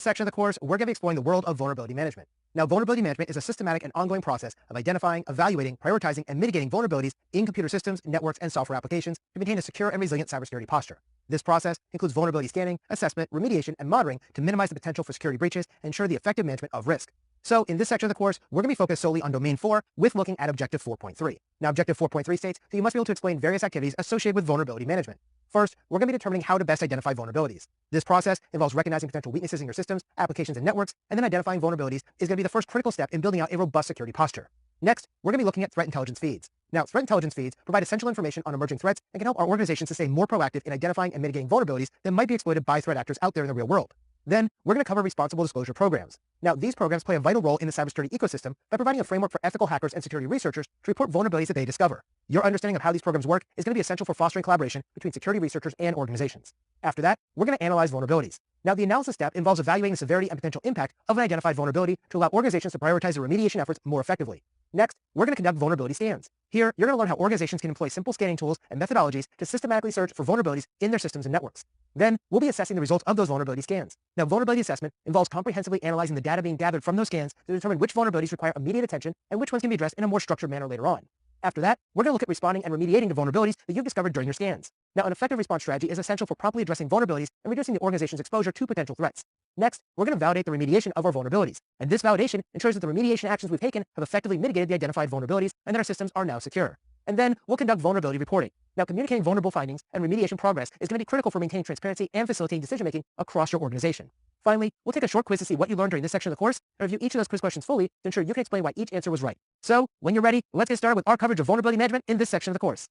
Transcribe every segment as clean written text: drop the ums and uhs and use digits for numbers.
Section of the course, we're going to be exploring the world of vulnerability management. Now, vulnerability management is a systematic and ongoing process of identifying, evaluating, prioritizing, and mitigating vulnerabilities in computer systems, networks, and software applications to maintain a secure and resilient cybersecurity posture. This process includes vulnerability scanning, assessment, remediation, and monitoring to minimize the potential for security breaches and ensure the effective management of risk. So, in this section of the course, we're going to be focused solely on Domain 4 with looking at Objective 4.3. Now, Objective 4.3 states that you must be able to explain various activities associated with vulnerability management. First, we're going to be determining how to best identify vulnerabilities. This process involves recognizing potential weaknesses in your systems, applications, and networks, and then identifying vulnerabilities is going to be the first critical step in building out a robust security posture. Next, we're going to be looking at threat intelligence feeds. Now, threat intelligence feeds provide essential information on emerging threats and can help our organizations to stay more proactive in identifying and mitigating vulnerabilities that might be exploited by threat actors out there in the real world. Then, we're going to cover responsible disclosure programs. Now, these programs play a vital role in the cybersecurity ecosystem by providing a framework for ethical hackers and security researchers to report vulnerabilities that they discover. Your understanding of how these programs work is going to be essential for fostering collaboration between security researchers and organizations. After that, we're going to analyze vulnerabilities. Now, the analysis step involves evaluating the severity and potential impact of an identified vulnerability to allow organizations to prioritize their remediation efforts more effectively. Next, we're going to conduct vulnerability scans. Here, you're going to learn how organizations can employ simple scanning tools and methodologies to systematically search for vulnerabilities in their systems and networks. Then, we'll be assessing the results of those vulnerability scans. Now, vulnerability assessment involves comprehensively analyzing the data being gathered from those scans to determine which vulnerabilities require immediate attention and which ones can be addressed in a more structured manner later on. After that, we're going to look at responding and remediating to vulnerabilities that you've discovered during your scans. Now, an effective response strategy is essential for properly addressing vulnerabilities and reducing the organization's exposure to potential threats. Next, we're going to validate the remediation of our vulnerabilities. And this validation ensures that the remediation actions we've taken have effectively mitigated the identified vulnerabilities and that our systems are now secure. And then, we'll conduct vulnerability reporting. Now, communicating vulnerable findings and remediation progress is going to be critical for maintaining transparency and facilitating decision-making across your organization. Finally, we'll take a short quiz to see what you learned during this section of the course and review each of those quiz questions fully to ensure you can explain why each answer was right. So, when you're ready, let's get started with our coverage of vulnerability management in this section of the course.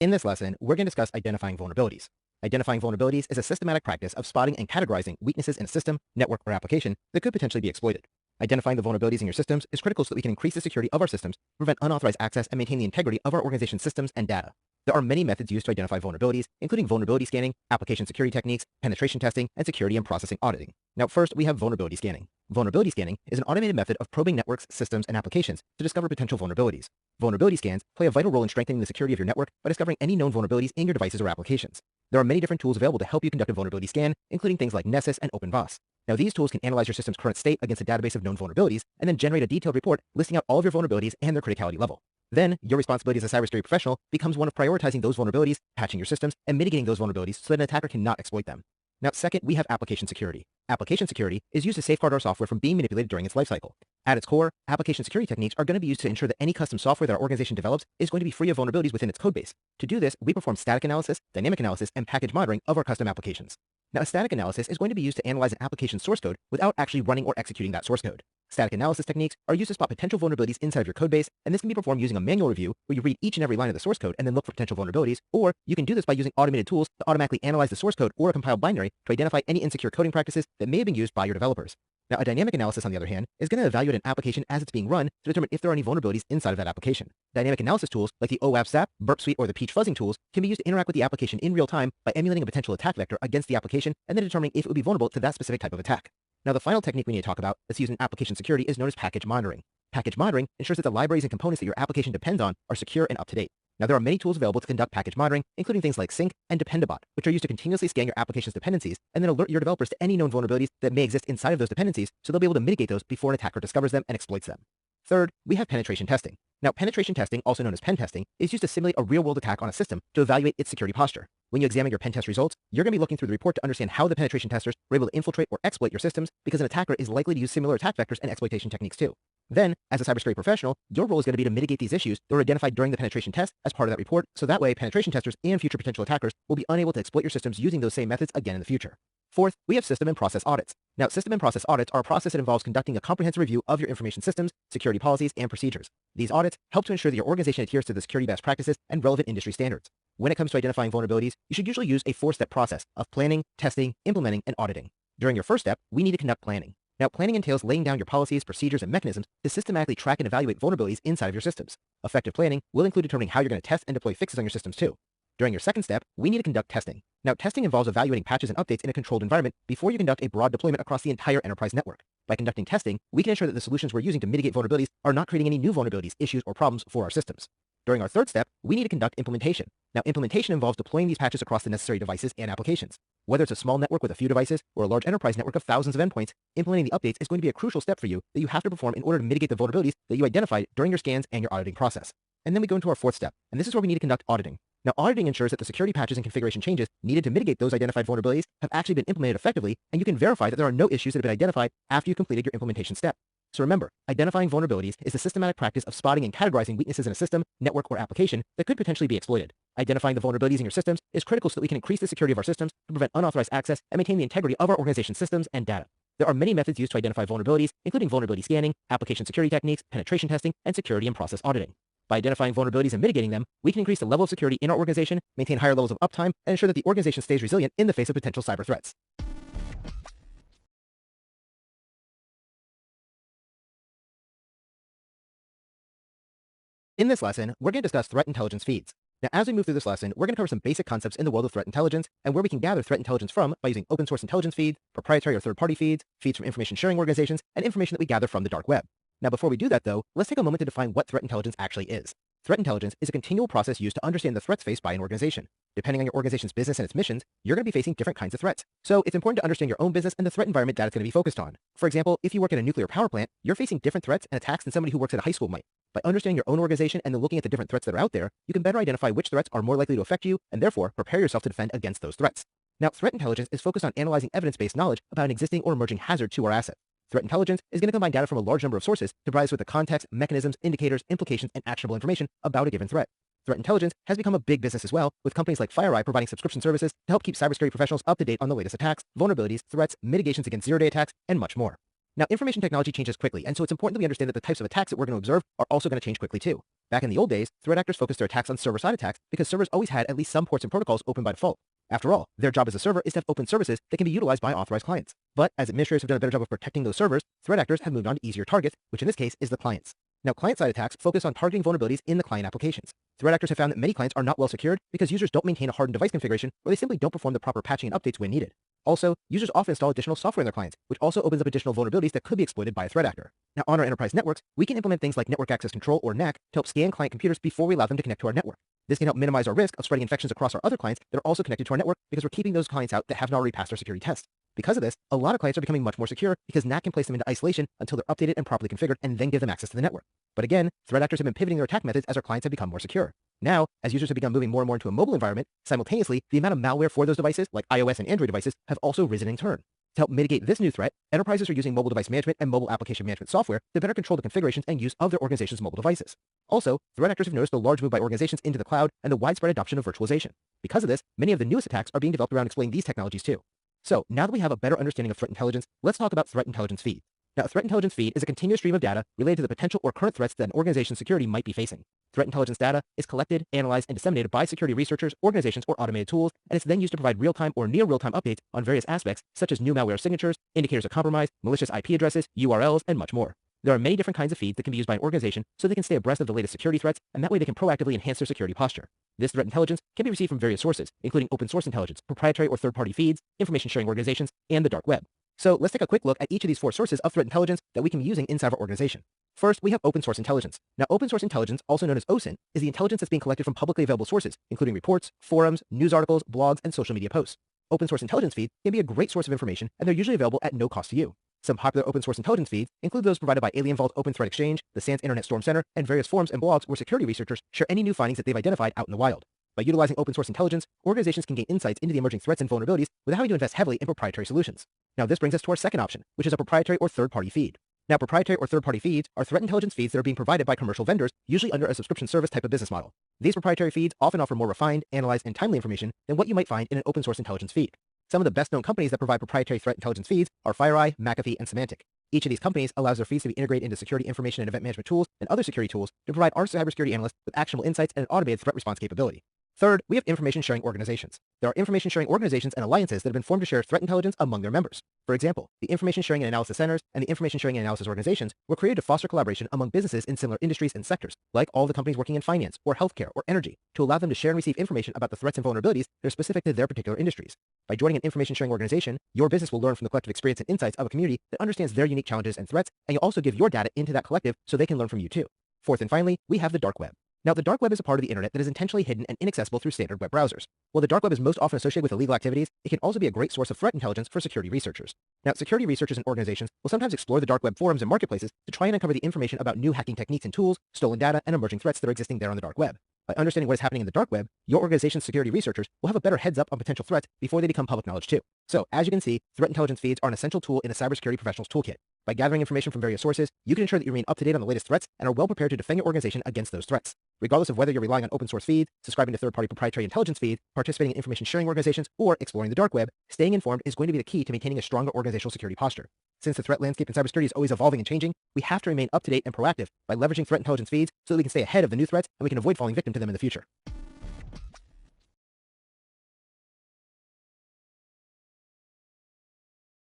In this lesson, we're going to discuss identifying vulnerabilities. Identifying vulnerabilities is a systematic practice of spotting and categorizing weaknesses in a system, network, or application that could potentially be exploited. Identifying the vulnerabilities in your systems is critical so that we can increase the security of our systems, prevent unauthorized access, and maintain the integrity of our organization's systems and data. There are many methods used to identify vulnerabilities, including vulnerability scanning, application security techniques, penetration testing, and security and processing auditing. Now, first, we have vulnerability scanning. Vulnerability scanning is an automated method of probing networks, systems, and applications to discover potential vulnerabilities. Vulnerability scans play a vital role in strengthening the security of your network by discovering any known vulnerabilities in your devices or applications. There are many different tools available to help you conduct a vulnerability scan, including things like Nessus and OpenVAS. Now, these tools can analyze your system's current state against a database of known vulnerabilities and then generate a detailed report listing out all of your vulnerabilities and their criticality level. Then, your responsibility as a cybersecurity professional becomes one of prioritizing those vulnerabilities, patching your systems, and mitigating those vulnerabilities so that an attacker cannot exploit them. Now, second, we have application security. Application security is used to safeguard our software from being manipulated during its lifecycle. At its core, application security techniques are going to be used to ensure that any custom software that our organization develops is going to be free of vulnerabilities within its codebase. To do this, we perform static analysis, dynamic analysis, and package monitoring of our custom applications. Now, a static analysis is going to be used to analyze an application's source code without actually running or executing that source code. Static analysis techniques are used to spot potential vulnerabilities inside of your codebase, and this can be performed using a manual review where you read each and every line of the source code and then look for potential vulnerabilities, or you can do this by using automated tools to automatically analyze the source code or a compiled binary to identify any insecure coding practices that may have been used by your developers. Now, a dynamic analysis, on the other hand, is going to evaluate an application as it's being run to determine if there are any vulnerabilities inside of that application. Dynamic analysis tools like the OWASP SAP, Burp Suite, or the Peach fuzzing tools can be used to interact with the application in real time by emulating a potential attack vector against the application and then determining if it would be vulnerable to that specific type of attack. Now, the final technique we need to talk about that's used in application security is known as package monitoring. Package monitoring ensures that the libraries and components that your application depends on are secure and up to date. Now, there are many tools available to conduct package monitoring, including things like Sync and Dependabot, which are used to continuously scan your application's dependencies and then alert your developers to any known vulnerabilities that may exist inside of those dependencies so they'll be able to mitigate those before an attacker discovers them and exploits them. Third, we have penetration testing. Now, penetration testing, also known as pen testing, is used to simulate a real-world attack on a system to evaluate its security posture. When you examine your pen test results, you're going to be looking through the report to understand how the penetration testers were able to infiltrate or exploit your systems because an attacker is likely to use similar attack vectors and exploitation techniques too. Then, as a cybersecurity professional, your role is going to be to mitigate these issues that were identified during the penetration test as part of that report, so that way penetration testers and future potential attackers will be unable to exploit your systems using those same methods again in the future. Fourth, we have system and process audits. Now, system and process audits are a process that involves conducting a comprehensive review of your information systems, security policies, and procedures. These audits help to ensure that your organization adheres to the security best practices and relevant industry standards. When it comes to identifying vulnerabilities, you should usually use a four-step process of planning, testing, implementing, and auditing. During your first step, we need to conduct planning. Now, planning entails laying down your policies, procedures, and mechanisms to systematically track and evaluate vulnerabilities inside of your systems. Effective planning will include determining how you're going to test and deploy fixes on your systems too. During your second step, we need to conduct testing. Now, testing involves evaluating patches and updates in a controlled environment before you conduct a broad deployment across the entire enterprise network. By conducting testing, we can ensure that the solutions we're using to mitigate vulnerabilities are not creating any new vulnerabilities, issues, or problems for our systems. During our third step, we need to conduct implementation. Now, implementation involves deploying these patches across the necessary devices and applications. Whether it's a small network with a few devices or a large enterprise network of thousands of endpoints, implementing the updates is going to be a crucial step for you that you have to perform in order to mitigate the vulnerabilities that you identified during your scans and your auditing process. And then we go into our fourth step, and this is where we need to conduct auditing. Now, auditing ensures that the security patches and configuration changes needed to mitigate those identified vulnerabilities have actually been implemented effectively, and you can verify that there are no issues that have been identified after you completed your implementation step. So remember, identifying vulnerabilities is the systematic practice of spotting and categorizing weaknesses in a system, network, or application that could potentially be exploited. Identifying the vulnerabilities in your systems is critical so that we can increase the security of our systems to prevent unauthorized access and maintain the integrity of our organization's systems and data. There are many methods used to identify vulnerabilities, including vulnerability scanning, application security techniques, penetration testing, and security and process auditing. By identifying vulnerabilities and mitigating them, we can increase the level of security in our organization, maintain higher levels of uptime, and ensure that the organization stays resilient in the face of potential cyber threats. In this lesson, we're going to discuss threat intelligence feeds. Now, as we move through this lesson, we're going to cover some basic concepts in the world of threat intelligence and where we can gather threat intelligence from by using open source intelligence feeds, proprietary or third-party feeds, feeds from information sharing organizations, and information that we gather from the dark web. Now, before we do that, though, let's take a moment to define what threat intelligence actually is. Threat intelligence is a continual process used to understand the threats faced by an organization. Depending on your organization's business and its missions, you're going to be facing different kinds of threats. So it's important to understand your own business and the threat environment that it's going to be focused on. For example, if you work at a nuclear power plant, you're facing different threats and attacks than somebody who works at a high school might. By understanding your own organization and then looking at the different threats that are out there, you can better identify which threats are more likely to affect you and therefore prepare yourself to defend against those threats. Now, threat intelligence is focused on analyzing evidence-based knowledge about an existing or emerging hazard to our asset. Threat intelligence is going to combine data from a large number of sources to provide us with the context, mechanisms, indicators, implications, and actionable information about a given threat. Threat intelligence has become a big business as well, with companies like FireEye providing subscription services to help keep cybersecurity professionals up to date on the latest attacks, vulnerabilities, threats, mitigations against zero-day attacks, and much more. Now, information technology changes quickly, and so it's important that we understand that the types of attacks that we're going to observe are also going to change quickly too. Back in the old days, threat actors focused their attacks on server-side attacks because servers always had at least some ports and protocols open by default. After all, their job as a server is to have open services that can be utilized by authorized clients. But as administrators have done a better job of protecting those servers, threat actors have moved on to easier targets, which in this case is the clients. Now, client-side attacks focus on targeting vulnerabilities in the client applications. Threat actors have found that many clients are not well secured because users don't maintain a hardened device configuration or they simply don't perform the proper patching and updates when needed. Also, users often install additional software in their clients, which also opens up additional vulnerabilities that could be exploited by a threat actor. Now, on our enterprise networks, we can implement things like network access control or NAC to help scan client computers before we allow them to connect to our network. This can help minimize our risk of spreading infections across our other clients that are also connected to our network because we're keeping those clients out that haven't already passed our security test. Because of this, a lot of clients are becoming much more secure because NAC can place them into isolation until they're updated and properly configured and then give them access to the network. But again, threat actors have been pivoting their attack methods as our clients have become more secure. Now, as users have begun moving more and more into a mobile environment, simultaneously, the amount of malware for those devices, like iOS and Android devices, have also risen in turn. To help mitigate this new threat, enterprises are using mobile device management and mobile application management software to better control the configurations and use of their organization's mobile devices. Also, threat actors have noticed the large move by organizations into the cloud and the widespread adoption of virtualization. Because of this, many of the newest attacks are being developed around exploiting these technologies too. So, now that we have a better understanding of threat intelligence, let's talk about threat intelligence feed. Now, a threat intelligence feed is a continuous stream of data related to the potential or current threats that an organization's security might be facing. Threat intelligence data is collected, analyzed, and disseminated by security researchers, organizations, or automated tools, and it's then used to provide real-time or near real-time updates on various aspects such as new malware signatures, indicators of compromise, malicious IP addresses, URLs, and much more. There are many different kinds of feeds that can be used by an organization so they can stay abreast of the latest security threats, and that way they can proactively enhance their security posture. This threat intelligence can be received from various sources, including open source intelligence, proprietary or third-party feeds, information sharing organizations, and the dark web. So let's take a quick look at each of these four sources of threat intelligence that we can be using inside our organization. First, we have open source intelligence. Now, open source intelligence, also known as OSINT, is the intelligence that's being collected from publicly available sources, including reports, forums, news articles, blogs, and social media posts. Open source intelligence feeds can be a great source of information, and they're usually available at no cost to you. Some popular open source intelligence feeds include those provided by AlienVault Open Threat Exchange, the SANS Internet Storm Center, and various forums and blogs where security researchers share any new findings that they've identified out in the wild. By utilizing open source intelligence, organizations can gain insights into the emerging threats and vulnerabilities without having to invest heavily in proprietary solutions. Now, this brings us to our second option, which is a proprietary or third-party feed. Now, proprietary or third-party feeds are threat intelligence feeds that are being provided by commercial vendors, usually under a subscription service type of business model. These proprietary feeds often offer more refined, analyzed, and timely information than what you might find in an open source intelligence feed. Some of the best-known companies that provide proprietary threat intelligence feeds are FireEye, McAfee, and Symantec. Each of these companies allows their feeds to be integrated into security information and event management tools and other security tools to provide our cybersecurity analysts with actionable insights and an automated threat response capability. Third, we have information sharing organizations. There are information sharing organizations and alliances that have been formed to share threat intelligence among their members. For example, the Information Sharing and Analysis Centers and the Information Sharing and Analysis Organizations were created to foster collaboration among businesses in similar industries and sectors, like all the companies working in finance or healthcare or energy, to allow them to share and receive information about the threats and vulnerabilities that are specific to their particular industries. By joining an information sharing organization, your business will learn from the collective experience and insights of a community that understands their unique challenges and threats, and you'll also give your data into that collective so they can learn from you too. Fourth and finally, we have the dark web. Now, the dark web is a part of the internet that is intentionally hidden and inaccessible through standard web browsers. While the dark web is most often associated with illegal activities, it can also be a great source of threat intelligence for security researchers. Now, security researchers and organizations will sometimes explore the dark web forums and marketplaces to try and uncover the information about new hacking techniques and tools, stolen data, and emerging threats that are existing there on the dark web. By understanding what is happening in the dark web, your organization's security researchers will have a better heads up on potential threats before they become public knowledge too. So, as you can see, threat intelligence feeds are an essential tool in a cybersecurity professional's toolkit. By gathering information from various sources, you can ensure that you remain up to date on the latest threats and are well prepared to defend your organization against those threats. Regardless of whether you're relying on open source feeds, subscribing to third-party proprietary intelligence feeds, participating in information sharing organizations, or exploring the dark web, staying informed is going to be the key to maintaining a stronger organizational security posture. Since the threat landscape in cybersecurity is always evolving and changing, we have to remain up to date and proactive by leveraging threat intelligence feeds so that we can stay ahead of the new threats and we can avoid falling victim to them in the future.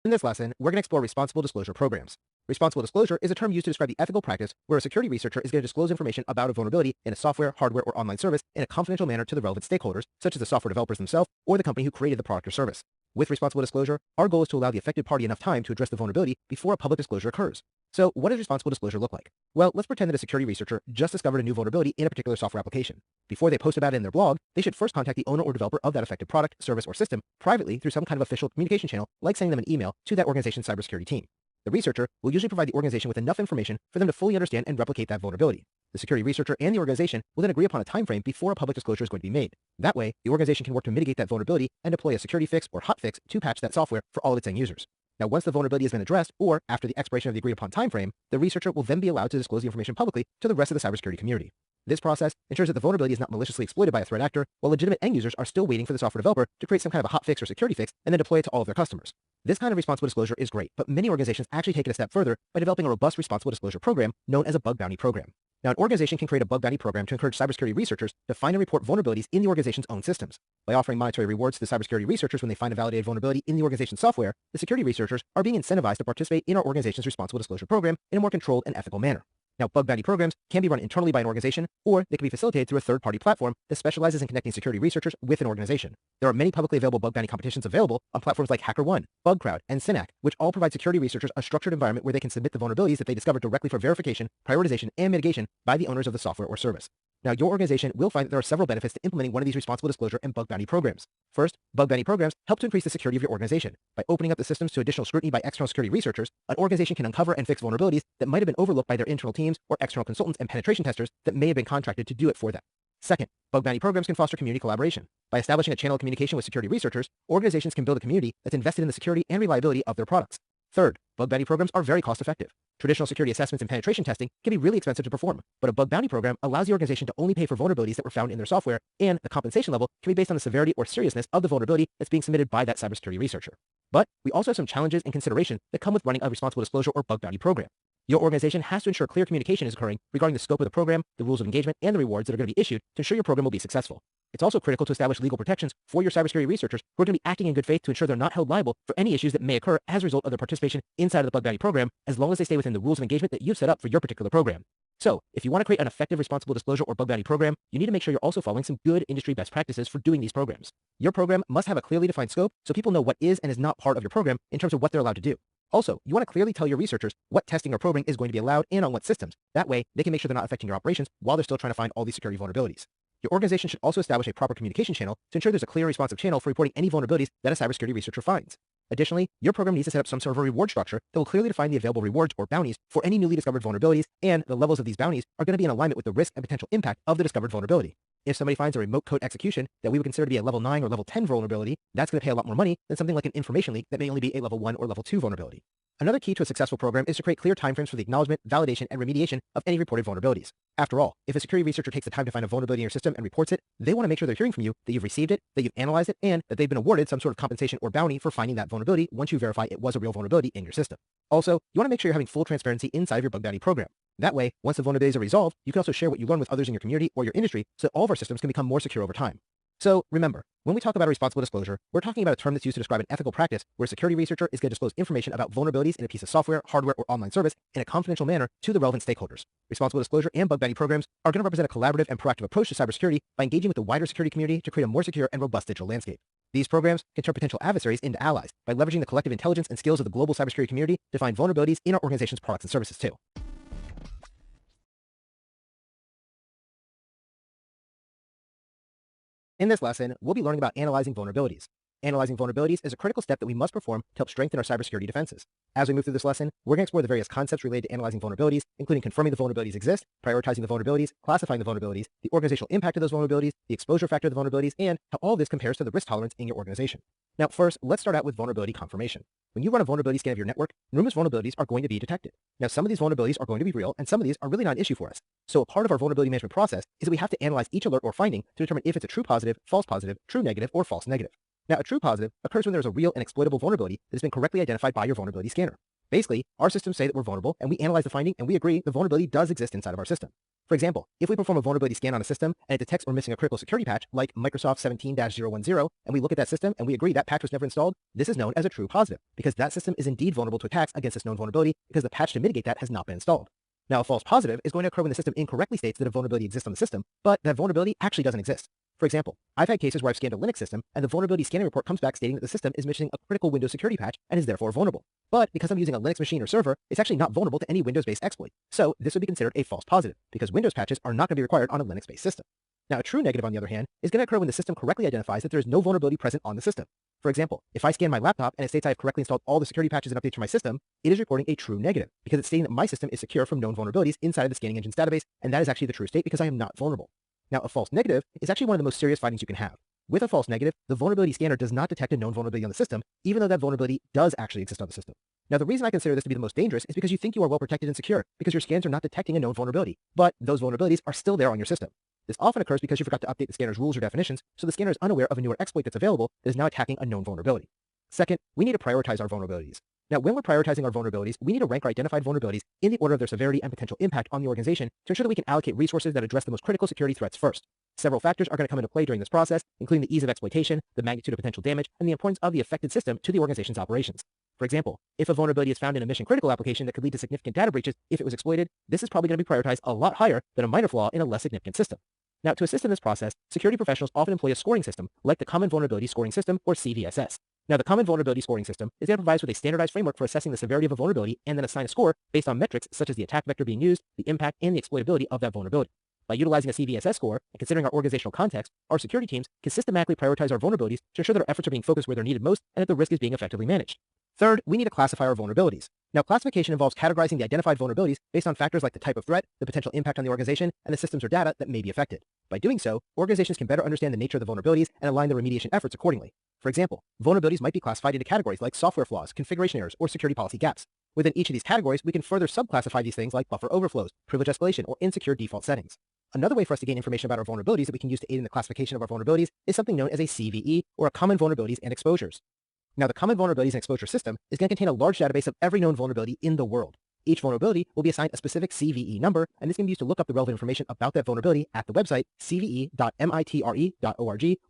In this lesson, we're going to explore responsible disclosure programs. Responsible disclosure is a term used to describe the ethical practice where a security researcher is going to disclose information about a vulnerability in a software, hardware, or online service in a confidential manner to the relevant stakeholders, such as the software developers themselves or the company who created the product or service. With responsible disclosure, our goal is to allow the affected party enough time to address the vulnerability before a public disclosure occurs. So, what does responsible disclosure look like? Well, let's pretend that a security researcher just discovered a new vulnerability in a particular software application. Before they post about it in their blog, they should first contact the owner or developer of that affected product, service, or system privately through some kind of official communication channel, like sending them an email to that organization's cybersecurity team. The researcher will usually provide the organization with enough information for them to fully understand and replicate that vulnerability. The security researcher and the organization will then agree upon a time frame before a public disclosure is going to be made. That way, the organization can work to mitigate that vulnerability and deploy a security fix or hotfix to patch that software for all its end users. Now, once the vulnerability has been addressed, or after the expiration of the agreed upon time frame, the researcher will then be allowed to disclose the information publicly to the rest of the cybersecurity community. This process ensures that the vulnerability is not maliciously exploited by a threat actor, while legitimate end users are still waiting for the software developer to create some kind of a hotfix or security fix and then deploy it to all of their customers. This kind of responsible disclosure is great, but many organizations actually take it a step further by developing a robust responsible disclosure program known as a bug bounty program. Now, an organization can create a bug bounty program to encourage cybersecurity researchers to find and report vulnerabilities in the organization's own systems. By offering monetary rewards to the cybersecurity researchers when they find a validated vulnerability in the organization's software, the security researchers are being incentivized to participate in our organization's responsible disclosure program in a more controlled and ethical manner. Now, bug bounty programs can be run internally by an organization, or they can be facilitated through a third-party platform that specializes in connecting security researchers with an organization. There are many publicly available bug bounty competitions available on platforms like HackerOne, BugCrowd, and Synack, which all provide security researchers a structured environment where they can submit the vulnerabilities that they discover directly for verification, prioritization, and mitigation by the owners of the software or service. Now, your organization will find that there are several benefits to implementing one of these responsible disclosure and bug bounty programs. First, bug bounty programs help to increase the security of your organization. By opening up the systems to additional scrutiny by external security researchers, an organization can uncover and fix vulnerabilities that might have been overlooked by their internal teams or external consultants and penetration testers that may have been contracted to do it for them. Second, bug bounty programs can foster community collaboration. By establishing a channel of communication with security researchers, organizations can build a community that's invested in the security and reliability of their products. Third, bug bounty programs are very cost-effective. Traditional security assessments and penetration testing can be really expensive to perform, but a bug bounty program allows the organization to only pay for vulnerabilities that were found in their software, and the compensation level can be based on the severity or seriousness of the vulnerability that's being submitted by that cybersecurity researcher. But we also have some challenges and considerations that come with running a responsible disclosure or bug bounty program. Your organization has to ensure clear communication is occurring regarding the scope of the program, the rules of engagement, and the rewards that are going to be issued to ensure your program will be successful. It's also critical to establish legal protections for your cybersecurity researchers who are going to be acting in good faith to ensure they're not held liable for any issues that may occur as a result of their participation inside of the bug bounty program, as long as they stay within the rules of engagement that you've set up for your particular program. So, if you want to create an effective responsible disclosure or bug bounty program, you need to make sure you're also following some good industry best practices for doing these programs. Your program must have a clearly defined scope so people know what is and is not part of your program in terms of what they're allowed to do. Also, you want to clearly tell your researchers what testing or probing is going to be allowed and on what systems. That way, they can make sure they're not affecting your operations while they're still trying to find all these security vulnerabilities. Your organization should also establish a proper communication channel to ensure there's a clear responsive channel for reporting any vulnerabilities that a cybersecurity researcher finds. Additionally, your program needs to set up some sort of a reward structure that will clearly define the available rewards or bounties for any newly discovered vulnerabilities, and the levels of these bounties are going to be in alignment with the risk and potential impact of the discovered vulnerability. If somebody finds a remote code execution that we would consider to be a level 9 or level 10 vulnerability, that's going to pay a lot more money than something like an information leak that may only be a level 1 or level 2 vulnerability. Another key to a successful program is to create clear timeframes for the acknowledgement, validation, and remediation of any reported vulnerabilities. After all, if a security researcher takes the time to find a vulnerability in your system and reports it, they want to make sure they're hearing from you that you've received it, that you've analyzed it, and that they've been awarded some sort of compensation or bounty for finding that vulnerability once you verify it was a real vulnerability in your system. Also, you want to make sure you're having full transparency inside of your bug bounty program. That way, once the vulnerabilities are resolved, you can also share what you learn with others in your community or your industry so that all of our systems can become more secure over time. So remember, when we talk about a responsible disclosure, we're talking about a term that's used to describe an ethical practice where a security researcher is going to disclose information about vulnerabilities in a piece of software, hardware, or online service in a confidential manner to the relevant stakeholders. Responsible disclosure and bug bounty programs are going to represent a collaborative and proactive approach to cybersecurity by engaging with the wider security community to create a more secure and robust digital landscape. These programs can turn potential adversaries into allies by leveraging the collective intelligence and skills of the global cybersecurity community to find vulnerabilities in our organization's products and services too. In this lesson, we'll be learning about analyzing vulnerabilities. Analyzing vulnerabilities is a critical step that we must perform to help strengthen our cybersecurity defenses. As we move through this lesson, we're going to explore the various concepts related to analyzing vulnerabilities, including confirming the vulnerabilities exist, prioritizing the vulnerabilities, classifying the vulnerabilities, the organizational impact of those vulnerabilities, the exposure factor of the vulnerabilities, and how all this compares to the risk tolerance in your organization. Now, first, let's start out with vulnerability confirmation. When you run a vulnerability scan of your network, numerous vulnerabilities are going to be detected. Now, some of these vulnerabilities are going to be real, and some of these are really not an issue for us. So a part of our vulnerability management process is that we have to analyze each alert or finding to determine if it's a true positive, true negative, or false negative. Now, a true positive occurs when there is a real and exploitable vulnerability that has been correctly identified by your vulnerability scanner. Basically, our systems say that we're vulnerable, and we analyze the finding, and we agree the vulnerability does exist inside of our system. For example, if we perform a vulnerability scan on a system and it detects we're missing a critical security patch like Microsoft 17-010, and we look at that system and we agree that patch was never installed, this is known as a true positive, because that system is indeed vulnerable to attacks against this known vulnerability because the patch to mitigate that has not been installed. Now, a false positive is going to occur when the system incorrectly states that a vulnerability exists on the system, but that vulnerability actually doesn't exist. For example, I've had cases where I've scanned a Linux system and the vulnerability scanning report comes back stating that the system is missing a critical Windows security patch and is therefore vulnerable. But because I'm using a Linux machine or server, it's actually not vulnerable to any Windows-based exploit. So this would be considered a false positive because Windows patches are not going to be required on a Linux-based system. Now, a true negative, on the other hand, is going to occur when the system correctly identifies that there is no vulnerability present on the system. For example, if I scan my laptop and it states I have correctly installed all the security patches and updates for my system, it is reporting a true negative because it's stating that my system is secure from known vulnerabilities inside of the scanning engine's database, and that is actually the true state because I am not vulnerable. Now, a false negative is actually one of the most serious findings you can have. With a false negative, the vulnerability scanner does not detect a known vulnerability on the system, even though that vulnerability does actually exist on the system. Now, the reason I consider this to be the most dangerous is because you think you are well protected and secure because your scans are not detecting a known vulnerability, but those vulnerabilities are still there on your system. This often occurs because you forgot to update the scanner's rules or definitions, so the scanner is unaware of a newer exploit that's available that is now attacking a known vulnerability. Second, we need to prioritize our vulnerabilities. Now, when we're prioritizing our vulnerabilities, we need to rank our identified vulnerabilities in the order of their severity and potential impact on the organization to ensure that we can allocate resources that address the most critical security threats first. Several factors are going to come into play during this process, including the ease of exploitation, the magnitude of potential damage, and the importance of the affected system to the organization's operations. For example, if a vulnerability is found in a mission-critical application that could lead to significant data breaches if it was exploited, this is probably going to be prioritized a lot higher than a minor flaw in a less significant system. Now, to assist in this process, security professionals often employ a scoring system like the Common Vulnerability Scoring System, or CVSS. Now, the Common Vulnerability Scoring System is going to provide us with a standardized framework for assessing the severity of a vulnerability and then assign a score based on metrics such as the attack vector being used, the impact, and the exploitability of that vulnerability. By utilizing a CVSS score and considering our organizational context, our security teams can systematically prioritize our vulnerabilities to ensure that our efforts are being focused where they're needed most and that the risk is being effectively managed. Third, we need to classify our vulnerabilities. Now, classification involves categorizing the identified vulnerabilities based on factors like the type of threat, the potential impact on the organization, and the systems or data that may be affected. By doing so, organizations can better understand the nature of the vulnerabilities and align their remediation efforts accordingly. For example, vulnerabilities might be classified into categories like software flaws, configuration errors, or security policy gaps. Within each of these categories, we can further subclassify these things like buffer overflows, privilege escalation, or insecure default settings. Another way for us to gain information about our vulnerabilities that we can use to aid in the classification of our vulnerabilities is something known as a CVE, or a Common Vulnerabilities and Exposures. Now, the Common Vulnerabilities and Exposure System is going to contain a large database of every known vulnerability in the world. Each vulnerability will be assigned a specific CVE number, and this can be used to look up the relevant information about that vulnerability at the website cve.mitre.org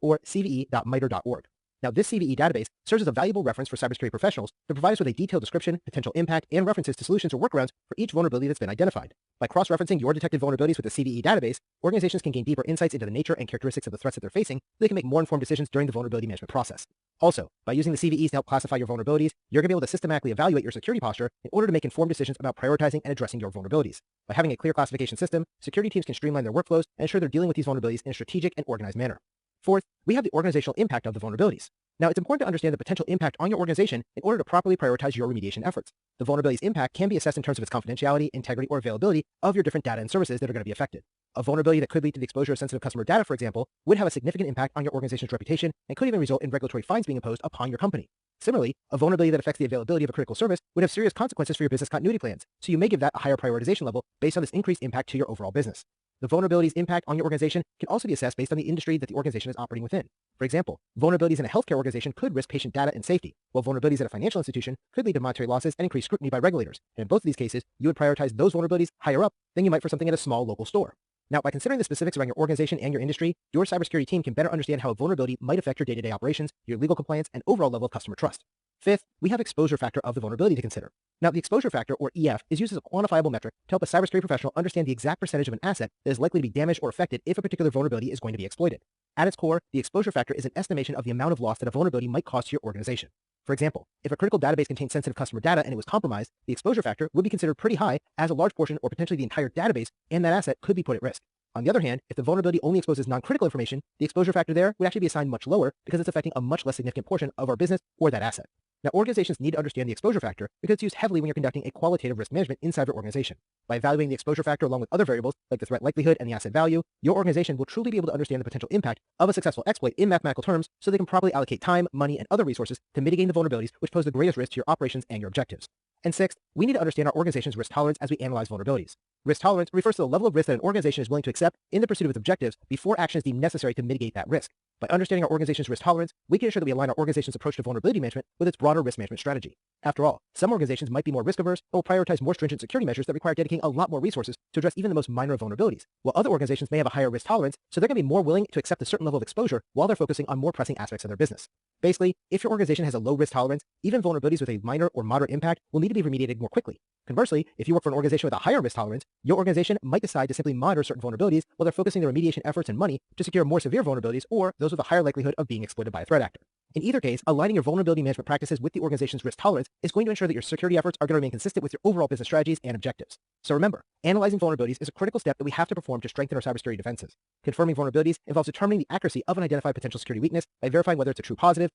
or cve.mitre.org. Now, this CVE database serves as a valuable reference for cybersecurity professionals to provide us with a detailed description, potential impact, and references to solutions or workarounds for each vulnerability that's been identified. By cross-referencing your detected vulnerabilities with the CVE database, organizations can gain deeper insights into the nature and characteristics of the threats that they're facing so they can make more informed decisions during the vulnerability management process. Also, by using the CVEs to help classify your vulnerabilities, you're going to be able to systematically evaluate your security posture in order to make informed decisions about prioritizing and addressing your vulnerabilities. By having a clear classification system, security teams can streamline their workflows and ensure they're dealing with these vulnerabilities in a strategic and organized manner. Fourth, we have the organizational impact of the vulnerabilities. Now, it's important to understand the potential impact on your organization in order to properly prioritize your remediation efforts. The vulnerability's impact can be assessed in terms of its confidentiality, integrity, or availability of your different data and services that are going to be affected. A vulnerability that could lead to the exposure of sensitive customer data, for example, would have a significant impact on your organization's reputation and could even result in regulatory fines being imposed upon your company. Similarly, a vulnerability that affects the availability of a critical service would have serious consequences for your business continuity plans, so you may give that a higher prioritization level based on this increased impact to your overall business. The vulnerability's impact on your organization can also be assessed based on the industry that the organization is operating within. For example, vulnerabilities in a healthcare organization could risk patient data and safety, while vulnerabilities at a financial institution could lead to monetary losses and increased scrutiny by regulators. And in both of these cases, you would prioritize those vulnerabilities higher up than you might for something at a small local store. Now, by considering the specifics around your organization and your industry, your cybersecurity team can better understand how a vulnerability might affect your day-to-day operations, your legal compliance, and overall level of customer trust. Fifth, we have exposure factor of the vulnerability to consider. Now, the exposure factor, or EF, is used as a quantifiable metric to help a cybersecurity professional understand the exact percentage of an asset that is likely to be damaged or affected if a particular vulnerability is going to be exploited. At its core, the exposure factor is an estimation of the amount of loss that a vulnerability might cause to your organization. For example, if a critical database contains sensitive customer data and it was compromised, the exposure factor would be considered pretty high, as a large portion or potentially the entire database and that asset could be put at risk. On the other hand, if the vulnerability only exposes non-critical information, the exposure factor there would actually be assigned much lower because it's affecting a much less significant portion of our business or that asset. Now, organizations need to understand the exposure factor because it's used heavily when you're conducting a qualitative risk management inside your organization. By evaluating the exposure factor along with other variables like the threat likelihood and the asset value, your organization will truly be able to understand the potential impact of a successful exploit in mathematical terms so they can properly allocate time, money, and other resources to mitigating the vulnerabilities which pose the greatest risk to your operations and your objectives. And sixth, we need to understand our organization's risk tolerance as we analyze vulnerabilities. Risk tolerance refers to the level of risk that an organization is willing to accept in the pursuit of its objectives before action is deemed necessary to mitigate that risk. By understanding our organization's risk tolerance, we can ensure that we align our organization's approach to vulnerability management with its broader risk management strategy. After all, some organizations might be more risk-averse and will prioritize more stringent security measures that require dedicating a lot more resources to address even the most minor of vulnerabilities, while other organizations may have a higher risk tolerance, so they're going to be more willing to accept a certain level of exposure while they're focusing on more pressing aspects of their business. Basically, if your organization has a low risk tolerance, even vulnerabilities with a minor or moderate impact will need to be remediated more quickly. Conversely, if you work for an organization with a higher risk tolerance, your organization might decide to simply monitor certain vulnerabilities while they're focusing their remediation efforts and money to secure more severe vulnerabilities or those with a higher likelihood of being exploited by a threat actor. In either case, aligning your vulnerability management practices with the organization's risk tolerance is going to ensure that your security efforts are going to remain consistent with your overall business strategies and objectives. So remember, analyzing vulnerabilities is a critical step that we have to perform to strengthen our cybersecurity defenses. Confirming vulnerabilities involves determining the accuracy of an identified potential security weakness by verifying whether it's a true positive,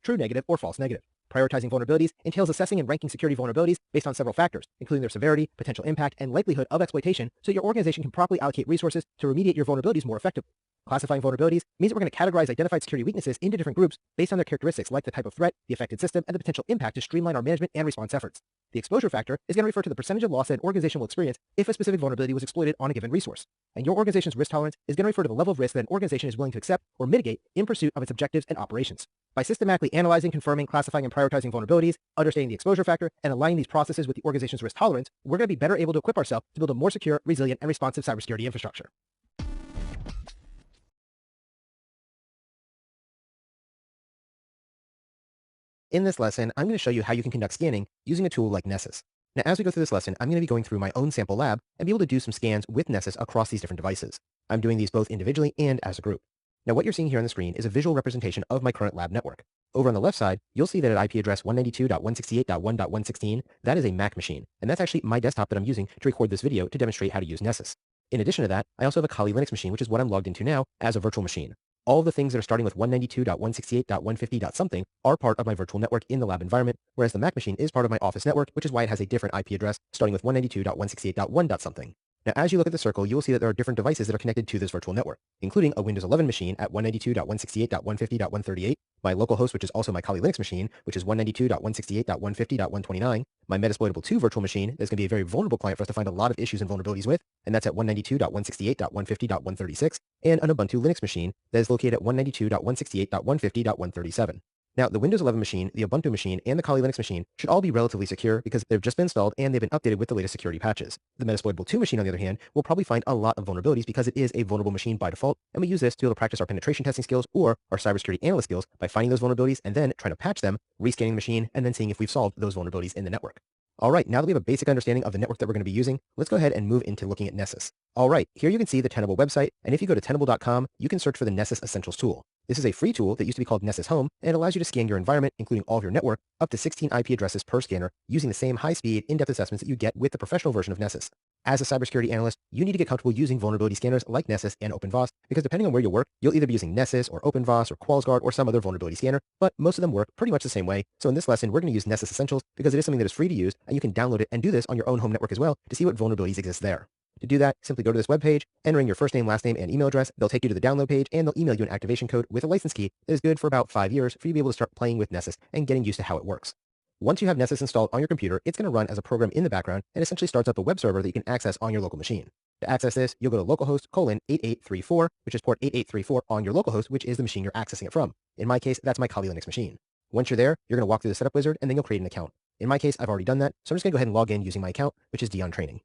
true negative, or false negative. Prioritizing vulnerabilities entails assessing and ranking security vulnerabilities based on several factors, including their severity, potential impact, and likelihood of exploitation, so your organization can properly allocate resources to remediate your vulnerabilities more effectively. Classifying vulnerabilities means that we're going to categorize identified security weaknesses into different groups based on their characteristics like the type of threat, the affected system, and the potential impact to streamline our management and response efforts. The exposure factor is going to refer to the percentage of loss that an organization will experience if a specific vulnerability was exploited on a given resource. And your organization's risk tolerance is going to refer to the level of risk that an organization is willing to accept or mitigate in pursuit of its objectives and operations. By systematically analyzing, confirming, classifying, and prioritizing vulnerabilities, understanding the exposure factor, and aligning these processes with the organization's risk tolerance, we're going to be better able to equip ourselves to build a more secure, resilient, and responsive cybersecurity infrastructure. In this lesson, I'm going to show you how you can conduct scanning using a tool like Nessus. Now, as we go through this lesson, I'm going to be going through my own sample lab and be able to do some scans with Nessus across these different devices. I'm doing these both individually and as a group. Now, what you're seeing here on the screen is a visual representation of my current lab network. Over on the left side, you'll see that at IP address 192.168.1.116, that is a Mac machine, and that's actually my desktop that I'm using to record this video to demonstrate how to use Nessus. In addition to that, I also have a Kali Linux machine, which is what I'm logged into now as a virtual machine. All of the things that are starting with 192.168.150. Are part of my virtual network in the lab environment, whereas the Mac machine is part of my office network, which is why it has a different IP address starting with 192.168.1. Now, as you look at the circle, you will see that there are different devices that are connected to this virtual network, including a Windows 11 machine at 192.168.150.138, my local host, which is also my Kali Linux machine, which is 192.168.150.129, my Metasploitable 2 virtual machine that's going to be a very vulnerable client for us to find a lot of issues and vulnerabilities with, and that's at 192.168.150.136, and an Ubuntu Linux machine that is located at 192.168.150.137. Now, the Windows 11 machine, the Ubuntu machine, and the Kali Linux machine should all be relatively secure because they've just been installed and they've been updated with the latest security patches. The Metasploitable 2 machine, on the other hand, will probably find a lot of vulnerabilities because it is a vulnerable machine by default, and we use this to be able to practice our penetration testing skills or our cybersecurity analyst skills by finding those vulnerabilities and then trying to patch them, rescanning the machine, and then seeing if we've solved those vulnerabilities in the network. Alright, now that we have a basic understanding of the network that we're going to be using, let's go ahead and move into looking at Nessus. Alright, here you can see the Tenable website, and if you go to tenable.com, you can search for the Nessus Essentials tool. This is a free tool that used to be called Nessus Home, and it allows you to scan your environment, including all of your network, up to 16 IP addresses per scanner, using the same high-speed, in-depth assessments that you get with the professional version of Nessus. As a cybersecurity analyst, you need to get comfortable using vulnerability scanners like Nessus and OpenVAS, because depending on where you work, you'll either be using Nessus or OpenVAS or QualsGuard or some other vulnerability scanner, but most of them work pretty much the same way. So in this lesson, we're going to use Nessus Essentials because it is something that is free to use, and you can download it and do this on your own home network as well to see what vulnerabilities exist there. To do that, simply go to this webpage, entering your first name, last name, and email address. They'll take you to the download page, and they'll email you an activation code with a license key that is good for about 5 years for you to be able to start playing with Nessus and getting used to how it works. Once you have Nessus installed on your computer, it's going to run as a program in the background and essentially starts up a web server that you can access on your local machine. To access this, you'll go to localhost:8834, which is port 8834 on your localhost, which is the machine you're accessing it from. In my case, that's my Kali Linux machine. Once you're there, you're going to walk through the setup wizard, and then you'll create an account. In my case, I've already done that, so I'm just going to go ahead and log in using my account, which is Dion Training.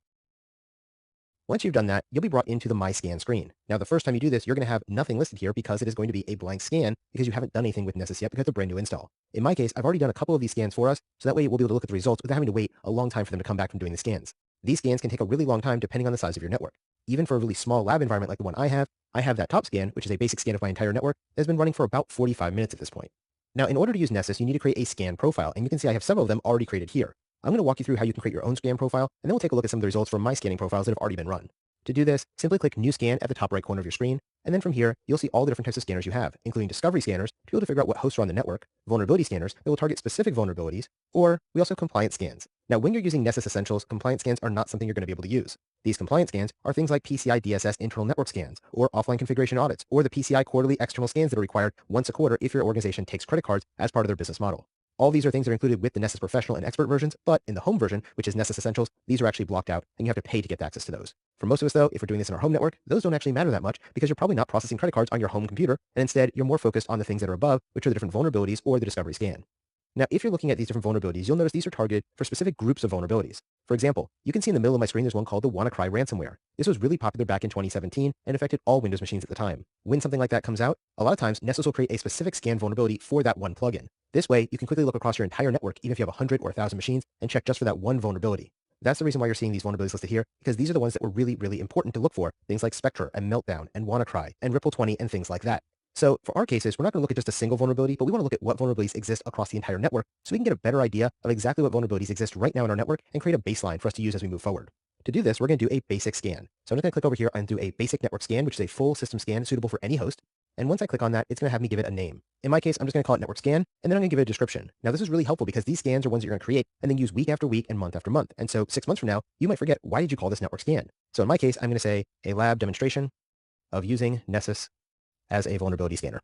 Once you've done that, you'll be brought into the My Scan screen. Now, the first time you do this, you're going to have nothing listed here because it is going to be a blank scan because you haven't done anything with Nessus yet because it's a brand new install. In my case, I've already done a couple of these scans for us, so that way we'll be able to look at the results without having to wait a long time for them to come back from doing the scans. These scans can take a really long time depending on the size of your network. Even for a really small lab environment like the one I have that top scan, which is a basic scan of my entire network, that has been running for about 45 minutes at this point. Now, in order to use Nessus, you need to create a scan profile, and you can see I have several of them already created here. I'm going to walk you through how you can create your own scan profile, and then we'll take a look at some of the results from my scanning profiles that have already been run. To do this, simply click New Scan at the top right corner of your screen, and then from here, you'll see all the different types of scanners you have, including discovery scanners to be able to figure out what hosts are on the network, vulnerability scanners that will target specific vulnerabilities, or we also have compliance scans. Now, when you're using Nessus Essentials, compliance scans are not something you're going to be able to use. These compliance scans are things like PCI DSS internal network scans, or offline configuration audits, or the PCI quarterly external scans that are required once a quarter if your organization takes credit cards as part of their business model. All these are things that are included with the Nessus Professional and Expert versions, but in the home version, which is Nessus Essentials, these are actually blocked out, and you have to pay to get access to those. For most of us though, if we're doing this in our home network, those don't actually matter that much because you're probably not processing credit cards on your home computer, and instead you're more focused on the things that are above, which are the different vulnerabilities or the discovery scan. Now, if you're looking at these different vulnerabilities, you'll notice these are targeted for specific groups of vulnerabilities. For example, you can see in the middle of my screen there's one called the WannaCry ransomware. This was really popular back in 2017 and affected all Windows machines at the time. When something like that comes out, a lot of times Nessus will create a specific scan vulnerability for that one plugin. This way, you can quickly look across your entire network, even if you have 100 or 1,000 machines, and check just for that one vulnerability. That's the reason why you're seeing these vulnerabilities listed here, because these are the ones that were really, really important to look for, things like Spectre and Meltdown and WannaCry and Ripple 20 and things like that. So for our cases, we're not going to look at just a single vulnerability, but we want to look at what vulnerabilities exist across the entire network so we can get a better idea of exactly what vulnerabilities exist right now in our network and create a baseline for us to use as we move forward. To do this, we're going to do a basic scan. So I'm just going to click over here and do a basic network scan, which is a full system scan suitable for any host. And once I click on that, it's going to have me give it a name. In my case, I'm just going to call it network scan, and then I'm going to give it a description. Now, this is really helpful because these scans are ones that you're going to create and then use week after week and month after month. And so 6 months from now, you might forget, why did you call this network scan? So in my case, I'm going to say a lab demonstration of using Nessus as a vulnerability scanner.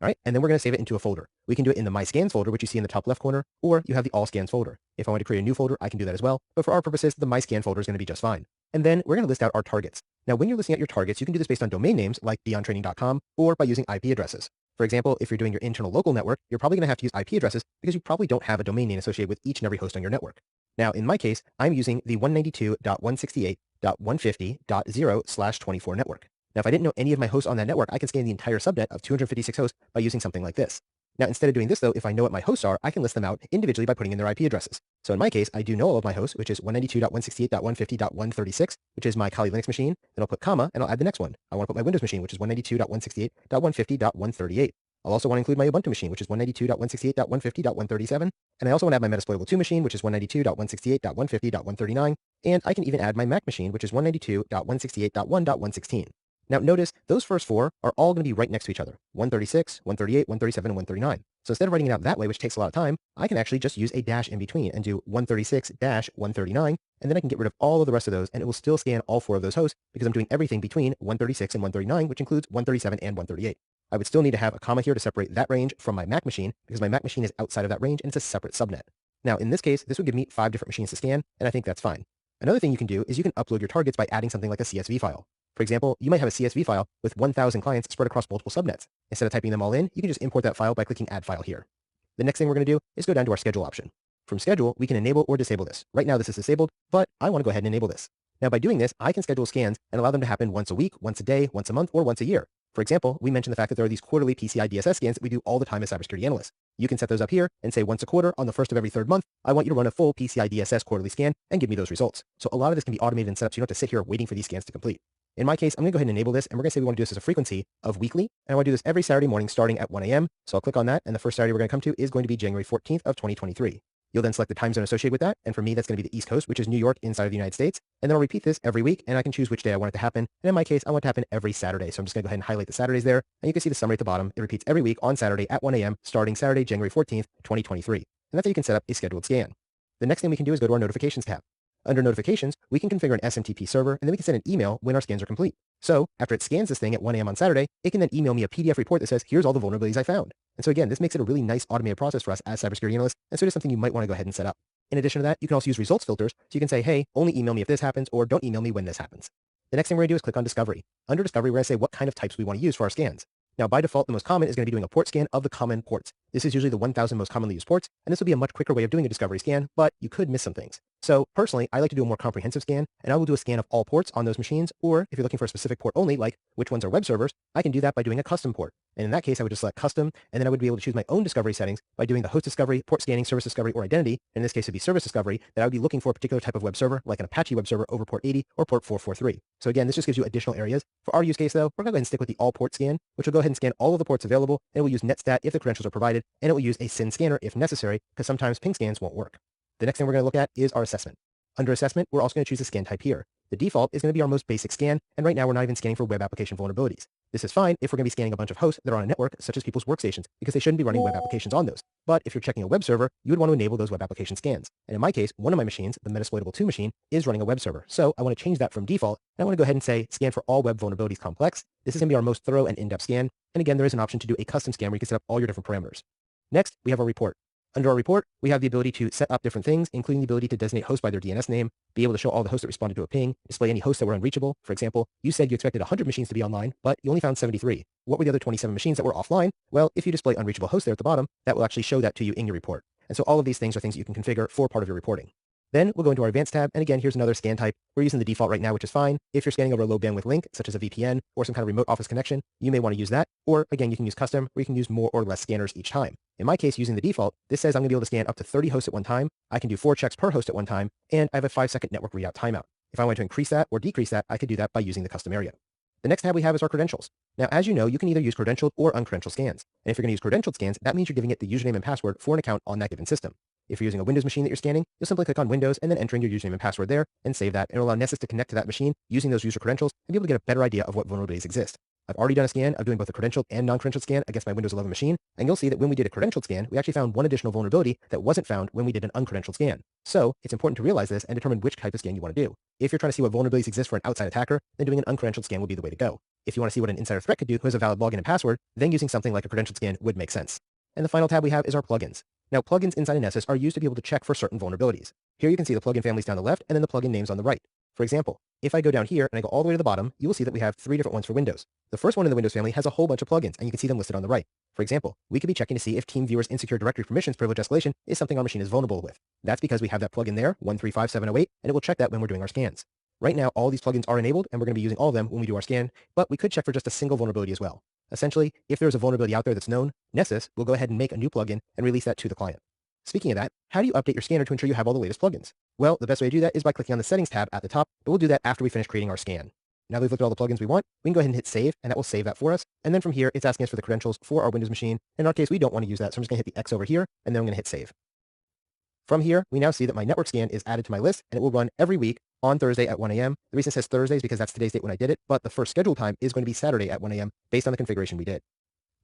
All right, and then we're going to save it into a folder. We can do it in the My Scans folder, which you see in the top left corner, or you have the All Scans folder. If I want to create a new folder, I can do that as well. But for our purposes, the My Scan folder is going to be just fine. And then we're going to list out our targets. Now, when you're listing out your targets, you can do this based on domain names like beyondtraining.com or by using IP addresses. For example, if you're doing your internal local network, you're probably going to have to use IP addresses because you probably don't have a domain name associated with each and every host on your network. Now, in my case, I'm using the 192.168.150.0/24 network. Now, if I didn't know any of my hosts on that network, I can scan the entire subnet of 256 hosts by using something like this. Now, instead of doing this though, if I know what my hosts are, I can list them out individually by putting in their IP addresses. So in my case, I do know all of my hosts, which is 192.168.150.136, which is my Kali Linux machine. Then I'll put comma, and I'll add the next one. I want to put my Windows machine, which is 192.168.150.138. I'll also want to include my Ubuntu machine, which is 192.168.150.137. And I also want to add my Metasploitable 2 machine, which is 192.168.150.139. And I can even add my Mac machine, which is 192.168.1.116. Now notice, those first four are all going to be right next to each other, 136, 138, 137, and 139. So instead of writing it out that way, which takes a lot of time, I can actually just use a dash in between and do 136-139, and then I can get rid of all of the rest of those, and it will still scan all four of those hosts because I'm doing everything between 136 and 139, which includes 137 and 138. I would still need to have a comma here to separate that range from my Mac machine because my Mac machine is outside of that range and it's a separate subnet. Now in this case, this would give me 5 different machines to scan, and I think that's fine. Another thing you can do is you can upload your targets by adding something like a CSV file. For example, you might have a CSV file with 1,000 clients spread across multiple subnets. Instead of typing them all in, you can just import that file by clicking Add File here. The next thing we're going to do is go down to our Schedule option. From Schedule, we can enable or disable this. Right now this is disabled, but I want to go ahead and enable this. Now by doing this, I can schedule scans and allow them to happen once a week, once a day, once a month, or once a year. For example, we mentioned the fact that there are these quarterly PCI DSS scans that we do all the time as cybersecurity analysts. You can set those up here and say once a quarter on the first of every third month, I want you to run a full PCI DSS quarterly scan and give me those results. So a lot of this can be automated and set up so you don't have to sit here waiting for these scans to complete. In my case, I'm going to go ahead and enable this, and we're going to say we want to do this as a frequency of weekly, and I want to do this every Saturday morning starting at 1 a.m. So I'll click on that, and the first Saturday we're going to come to is going to be January 14th of 2023. You'll then select the time zone associated with that, and for me that's going to be the East Coast, which is New York inside of the United States, and then I'll repeat this every week, and I can choose which day I want it to happen, and in my case, I want it to happen every Saturday, so I'm just going to go ahead and highlight the Saturdays there, and you can see the summary at the bottom. It repeats every week on Saturday at 1 a.m. starting Saturday, January 14th, 2023, and that's how you can set up a scheduled scan. The next thing we can do is go to our Notifications tab. Under Notifications, we can configure an SMTP server, and then we can send an email when our scans are complete. So, after it scans this thing at 1 a.m. on Saturday, it can then email me a PDF report that says, here's all the vulnerabilities I found. And so again, this makes it a really nice automated process for us as cybersecurity analysts, and so it is something you might want to go ahead and set up. In addition to that, you can also use results filters, so you can say, hey, only email me if this happens, or don't email me when this happens. The next thing we're going to do is click on Discovery. Under Discovery, we're going to say what kind of types we want to use for our scans. Now, by default, the most common is going to be doing a port scan of the common ports. This is usually the 1,000 most commonly used ports, and this will be a much quicker way of doing a discovery scan, but you could miss some things. So personally, I like to do a more comprehensive scan, and I will do a scan of all ports on those machines, or if you're looking for a specific port only, like which ones are web servers, I can do that by doing a custom port. And in that case, I would just select custom, and then I would be able to choose my own discovery settings by doing the host discovery, port scanning, service discovery, or identity. In this case, it'd be service discovery, that I would be looking for a particular type of web server, like an Apache web server over port 80 or port 443. So again, this just gives you additional areas. For our use case though, we're going to go ahead and stick with the all port scan, which will go ahead and scan all of the ports available, and it will use netstat if the credentials are provided, and it will use a SYN scanner if necessary, because sometimes ping scans won't work. The next thing we're going to look at is our assessment. Under assessment, we're also going to choose a scan type here. The default is going to be our most basic scan, and right now we're not even scanning for web application vulnerabilities. This is fine if we're going to be scanning a bunch of hosts that are on a network, such as people's workstations, because they shouldn't be running web applications on those. But if you're checking a web server, you would want to enable those web application scans. And in my case, one of my machines, the Metasploitable 2 machine, is running a web server. So I want to change that from default, and I want to go ahead and say scan for all web vulnerabilities complex. This is going to be our most thorough and in-depth scan. And again, there is an option to do a custom scan where you can set up all your different parameters. Next, we have our report. Under our report, we have the ability to set up different things, including the ability to designate hosts by their DNS name, be able to show all the hosts that responded to a ping, display any hosts that were unreachable. For example, you said you expected 100 machines to be online, but you only found 73. What were the other 27 machines that were offline? Well, if you display unreachable hosts there at the bottom, that will actually show that to you in your report. And so all of these things are things that you can configure for part of your reporting. Then we'll go into our advanced tab, and again, here's another scan type. We're using the default right now, which is fine. If you're scanning over a low bandwidth link, such as a VPN or some kind of remote office connection, you may want to use that. Or again, you can use custom, where you can use more or less scanners each time. In my case, using the default, this says I'm going to be able to scan up to 30 hosts at one time. I can do 4 checks per host at one time, and I have a 5-second network readout timeout. If I want to increase that or decrease that, I could do that by using the custom area. The next tab we have is our credentials. Now, as you know, you can either use credentialed or uncredentialed scans. And if you're going to use credentialed scans, that means you're giving it the username and password for an account on that given system. If you're using a Windows machine that you're scanning, you'll simply click on Windows and then enter in your username and password there and save that, and it'll allow Nessus to connect to that machine using those user credentials and be able to get a better idea of what vulnerabilities exist. I've already done a scan of doing both a credentialed and non-credentialed scan against my Windows 11 machine, and you'll see that when we did a credentialed scan, we actually found one additional vulnerability that wasn't found when we did an uncredentialed scan. So it's important to realize this and determine which type of scan you want to do. If you're trying to see what vulnerabilities exist for an outside attacker, then doing an uncredentialed scan will be the way to go. If you want to see what an insider threat could do who has a valid login and password, then using something like a credentialed scan would make sense. And the final tab we have is our plugins. Now, plugins inside of Nessus are used to be able to check for certain vulnerabilities. Here you can see the plugin families down the left and then the plugin names on the right. For example, if I go down here and I go all the way to the bottom, you will see that we have 3 different ones for Windows. The first one in the Windows family has a whole bunch of plugins, and you can see them listed on the right. For example, we could be checking to see if TeamViewer's insecure directory permissions privilege escalation is something our machine is vulnerable with. That's because we have that plugin there, 135708, and it will check that when we're doing our scans. Right now, all these plugins are enabled, and we're going to be using all of them when we do our scan, but we could check for just a single vulnerability as well. Essentially, if there's a vulnerability out there that's known, Nessus will go ahead and make a new plugin and release that to the client. Speaking of that, how do you update your scanner to ensure you have all the latest plugins? Well, the best way to do that is by clicking on the Settings tab at the top, but we'll do that after we finish creating our scan. Now that we've looked at all the plugins we want, we can go ahead and hit Save, and that will save that for us. And then from here, it's asking us for the credentials for our Windows machine. In our case, we don't want to use that, so I'm just going to hit the X over here, and then I'm going to hit Save. From here, we now see that my network scan is added to my list, and it will run every week on Thursday at 1 a.m. The reason it says Thursday is because that's today's date when I did it, but the first scheduled time is going to be Saturday at 1 a.m. based on the configuration we did.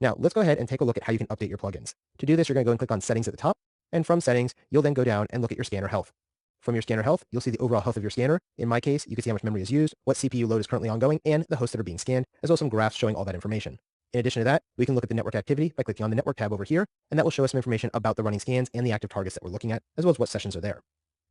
Now, let's go ahead and take a look at how you can update your plugins. To do this, you're going to go and click on Settings at the top, and from Settings, you'll then go down and look at your scanner health. From your scanner health, you'll see the overall health of your scanner. In my case, you can see how much memory is used, what CPU load is currently ongoing, and the hosts that are being scanned, as well as some graphs showing all that information. In addition to that, we can look at the network activity by clicking on the network tab over here, and that will show us some information about the running scans and the active targets that we're looking at, as well as what sessions are there.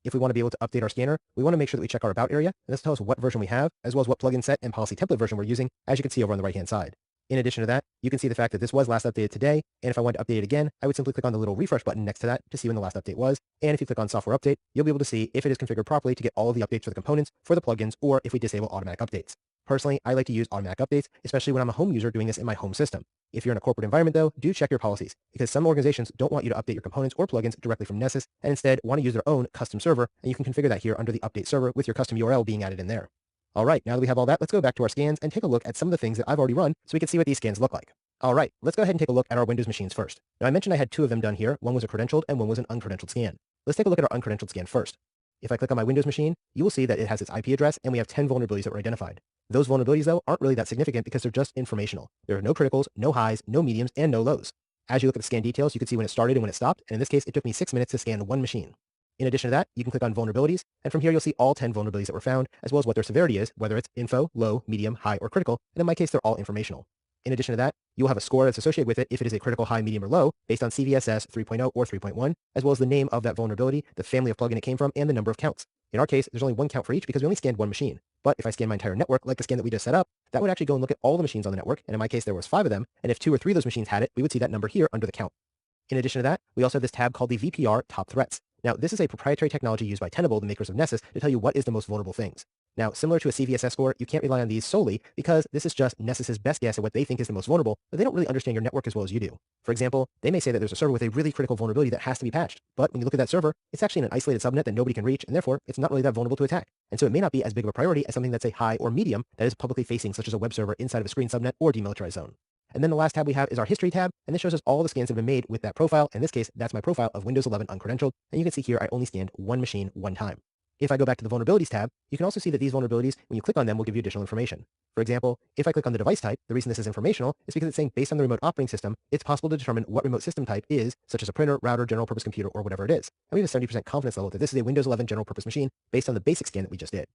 If we want to be able to update our scanner, we want to make sure that we check our About area, and this tells us what version we have, as well as what plugin set and policy template version we're using, as you can see over on the right-hand side. In addition to that, you can see the fact that this was last updated today, and if I wanted to update it again, I would simply click on the little refresh button next to that to see when the last update was, and if you click on Software Update, you'll be able to see if it is configured properly to get all of the updates for the components for the plugins, or if we disable automatic updates. Personally, I like to use automatic updates, especially when I'm a home user doing this in my home system. If you're in a corporate environment though, do check your policies, because some organizations don't want you to update your components or plugins directly from Nessus, and instead want to use their own custom server, and you can configure that here under the update server with your custom URL being added in there. Alright, now that we have all that, let's go back to our scans and take a look at some of the things that I've already run so we can see what these scans look like. Alright, let's go ahead and take a look at our Windows machines first. Now I mentioned I had 2 of them done here, one was a credentialed and one was an uncredentialed scan. Let's take a look at our uncredentialed scan first. If I click on my Windows machine, you will see that it has its IP address and we have 10 vulnerabilities that were identified. Those vulnerabilities though aren't really that significant because they're just informational. There are no criticals, no highs, no mediums, and no lows. As you look at the scan details, you can see when it started and when it stopped, and in this case it took me 6 minutes to scan one machine. In addition to that, you can click on vulnerabilities, and from here you'll see all 10 vulnerabilities that were found, as well as what their severity is, whether it's info, low, medium, high, or critical, and in my case they're all informational. In addition to that, you will have a score that's associated with it if it is a critical, high, medium, or low, based on CVSS 3.0 or 3.1, as well as the name of that vulnerability, the family of plugin it came from, and the number of counts. In our case, there's only 1 count for each because we only scanned 1 machine. But if I scan my entire network, like the scan that we just set up, that would actually go and look at all the machines on the network, and in my case there was 5 of them, and if 2 or 3 of those machines had it, we would see that number here under the count. In addition to that, we also have this tab called the VPR Top Threats. Now, this is a proprietary technology used by Tenable, the makers of Nessus, to tell you what is the most vulnerable things. Now, similar to a CVSS score, you can't rely on these solely because this is just Nessus's best guess at what they think is the most vulnerable, but they don't really understand your network as well as you do. For example, they may say that there's a server with a really critical vulnerability that has to be patched, but when you look at that server, it's actually in an isolated subnet that nobody can reach, and therefore, it's not really that vulnerable to attack. And so it may not be as big of a priority as something that's a high or medium that is publicly facing, such as a web server inside of a screen subnet or demilitarized zone. And then the last tab we have is our history tab, and this shows us all the scans that have been made with that profile. In this case, that's my profile of Windows 11 uncredentialed, and you can see here I only scanned 1 machine 1 time. If I go back to the Vulnerabilities tab, you can also see that these vulnerabilities, when you click on them, will give you additional information. For example, if I click on the device type, the reason this is informational is because it's saying based on the remote operating system, it's possible to determine what remote system type is, such as a printer, router, general purpose computer, or whatever it is. And we have a 70% confidence level that this is a Windows 11 general purpose machine based on the basic scan that we just did.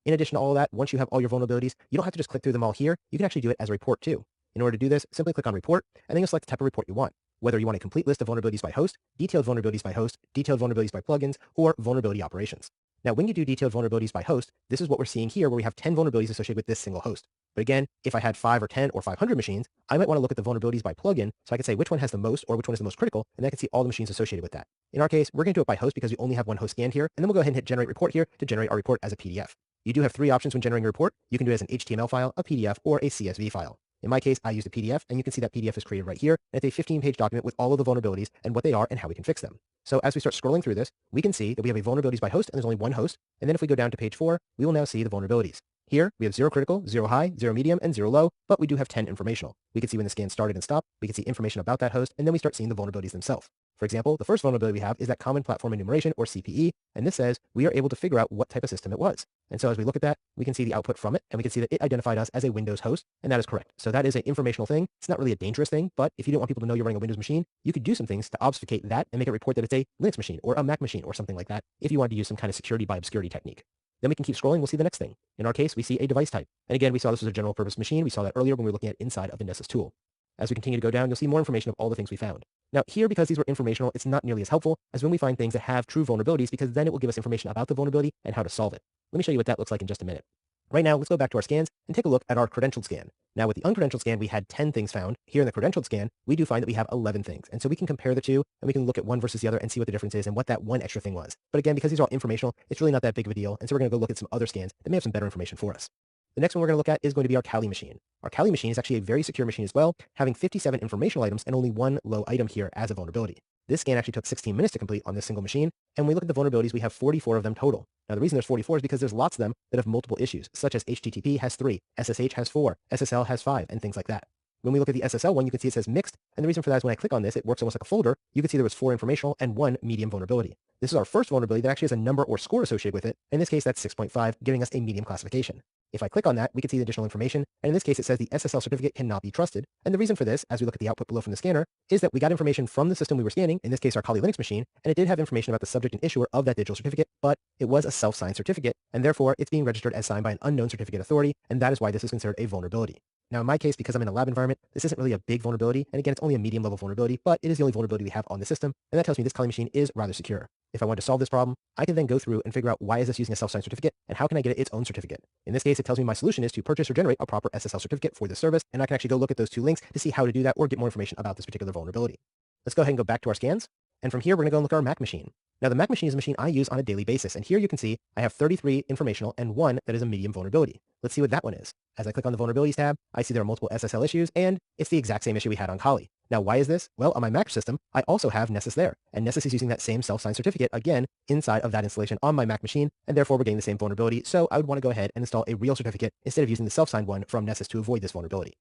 In addition to all of that, once you have all your vulnerabilities, you don't have to just click through them all here. You can actually do it as a report too. In order to do this, simply click on Report, and then you'll select the type of report you want. Whether you want a complete list of vulnerabilities by host, detailed vulnerabilities by host, detailed vulnerabilities by plugins, or vulnerability operations. Now, when you do detailed vulnerabilities by host, this is what we're seeing here where we have 10 vulnerabilities associated with this single host. But again, if I had 5 or 10 or 500 machines, I might want to look at the vulnerabilities by plugin so I can say which one has the most or which one is the most critical, and I can see all the machines associated with that. In our case, we're going to do it by host because we only have one host scanned here, and then we'll go ahead and hit Generate Report here to generate our report as a PDF. You do have 3 options when generating a report. You can do it as an HTML file, a PDF, or a CSV file. In my case, I used a PDF, and you can see that PDF is created right here, and it's a 15-page document with all of the vulnerabilities and what they are and how we can fix them. So as we start scrolling through this, we can see that we have a vulnerabilities by host, and there's only one host, and then if we go down to page 4, we will now see the vulnerabilities. Here, we have 0 critical, 0 high, 0 medium, and 0 low, but we do have 10 informational. We can see when the scan started and stopped, we can see information about that host, and then we start seeing the vulnerabilities themselves. For example, the first vulnerability we have is that Common Platform Enumeration, or CPE, and this says we are able to figure out what type of system it was. And so as we look at that, we can see the output from it, and we can see that it identified us as a Windows host, and that is correct. So that is an informational thing. It's not really a dangerous thing, but if you don't want people to know you're running a Windows machine, you could do some things to obfuscate that and make it report that it's a Linux machine or a Mac machine or something like that if you wanted to use some kind of security by obscurity technique. Then we can keep scrolling, we'll see the next thing. In our case, we see a device type. And again, we saw this was a general purpose machine. We saw that earlier when we were looking at inside of the Nessus tool. As we continue to go down, you'll see more information of all the things we found. Now here, because these were informational, it's not nearly as helpful as when we find things that have true vulnerabilities, because then it will give us information about the vulnerability and how to solve it. Let me show you what that looks like in just a minute. Right now, let's go back to our scans and take a look at our credentialed scan. Now with the uncredentialed scan, we had 10 things found. Here in the credentialed scan, we do find that we have 11 things. And so we can compare the two, and we can look at one versus the other and see what the difference is and what that one extra thing was. But again, because these are all informational, it's really not that big of a deal. And so we're going to go look at some other scans that may have some better information for us. The next one we're going to look at is going to be our Kali machine. Our Kali machine is actually a very secure machine as well, having 57 informational items and only one low item here as a vulnerability. This scan actually took 16 minutes to complete on this single machine, and when we look at the vulnerabilities, we have 44 of them total. Now the reason there's 44 is because there's lots of them that have multiple issues, such as HTTP has 3, SSH has 4, SSL has 5, and things like that. When we look at the SSL one, you can see it says mixed, and the reason for that is when I click on this, it works almost like a folder. You can see there was 4 informational and 1 medium vulnerability. This is our first vulnerability that actually has a number or score associated with it. In this case, that's 6.5, giving us a medium classification. If I click on that, we can see the additional information, and in this case, it says the SSL certificate cannot be trusted. And the reason for this, as we look at the output below from the scanner, is that we got information from the system we were scanning, in this case, our Kali Linux machine, and it did have information about the subject and issuer of that digital certificate, but it was a self-signed certificate, and therefore it's being registered as signed by an unknown certificate authority, and that is why this is considered a vulnerability. Now, in my case, because I'm in a lab environment, this isn't really a big vulnerability, and again, it's only a medium level vulnerability, but it is the only vulnerability we have on the system, and that tells me this Kali machine is rather secure. If I want to solve this problem, I can then go through and figure out why is this using a self-signed certificate, and how can I get it its own certificate. In this case, it tells me my solution is to purchase or generate a proper SSL certificate for this service, and I can actually go look at those 2 links to see how to do that or get more information about this particular vulnerability. Let's go ahead and go back to our scans, and from here, we're going to go and look at our Mac machine. Now, the Mac machine is a machine I use on a daily basis, and here you can see I have 33 informational and 1 that is a medium vulnerability. Let's see what that one is. As I click on the vulnerabilities tab, I see there are multiple SSL issues, and it's the exact same issue we had on Kali. Now, why is this? Well, on my Mac system, I also have Nessus there, and Nessus is using that same self-signed certificate again inside of that installation on my Mac machine, and therefore we're getting the same vulnerability, so I would want to go ahead and install a real certificate instead of using the self-signed one from Nessus to avoid this vulnerability.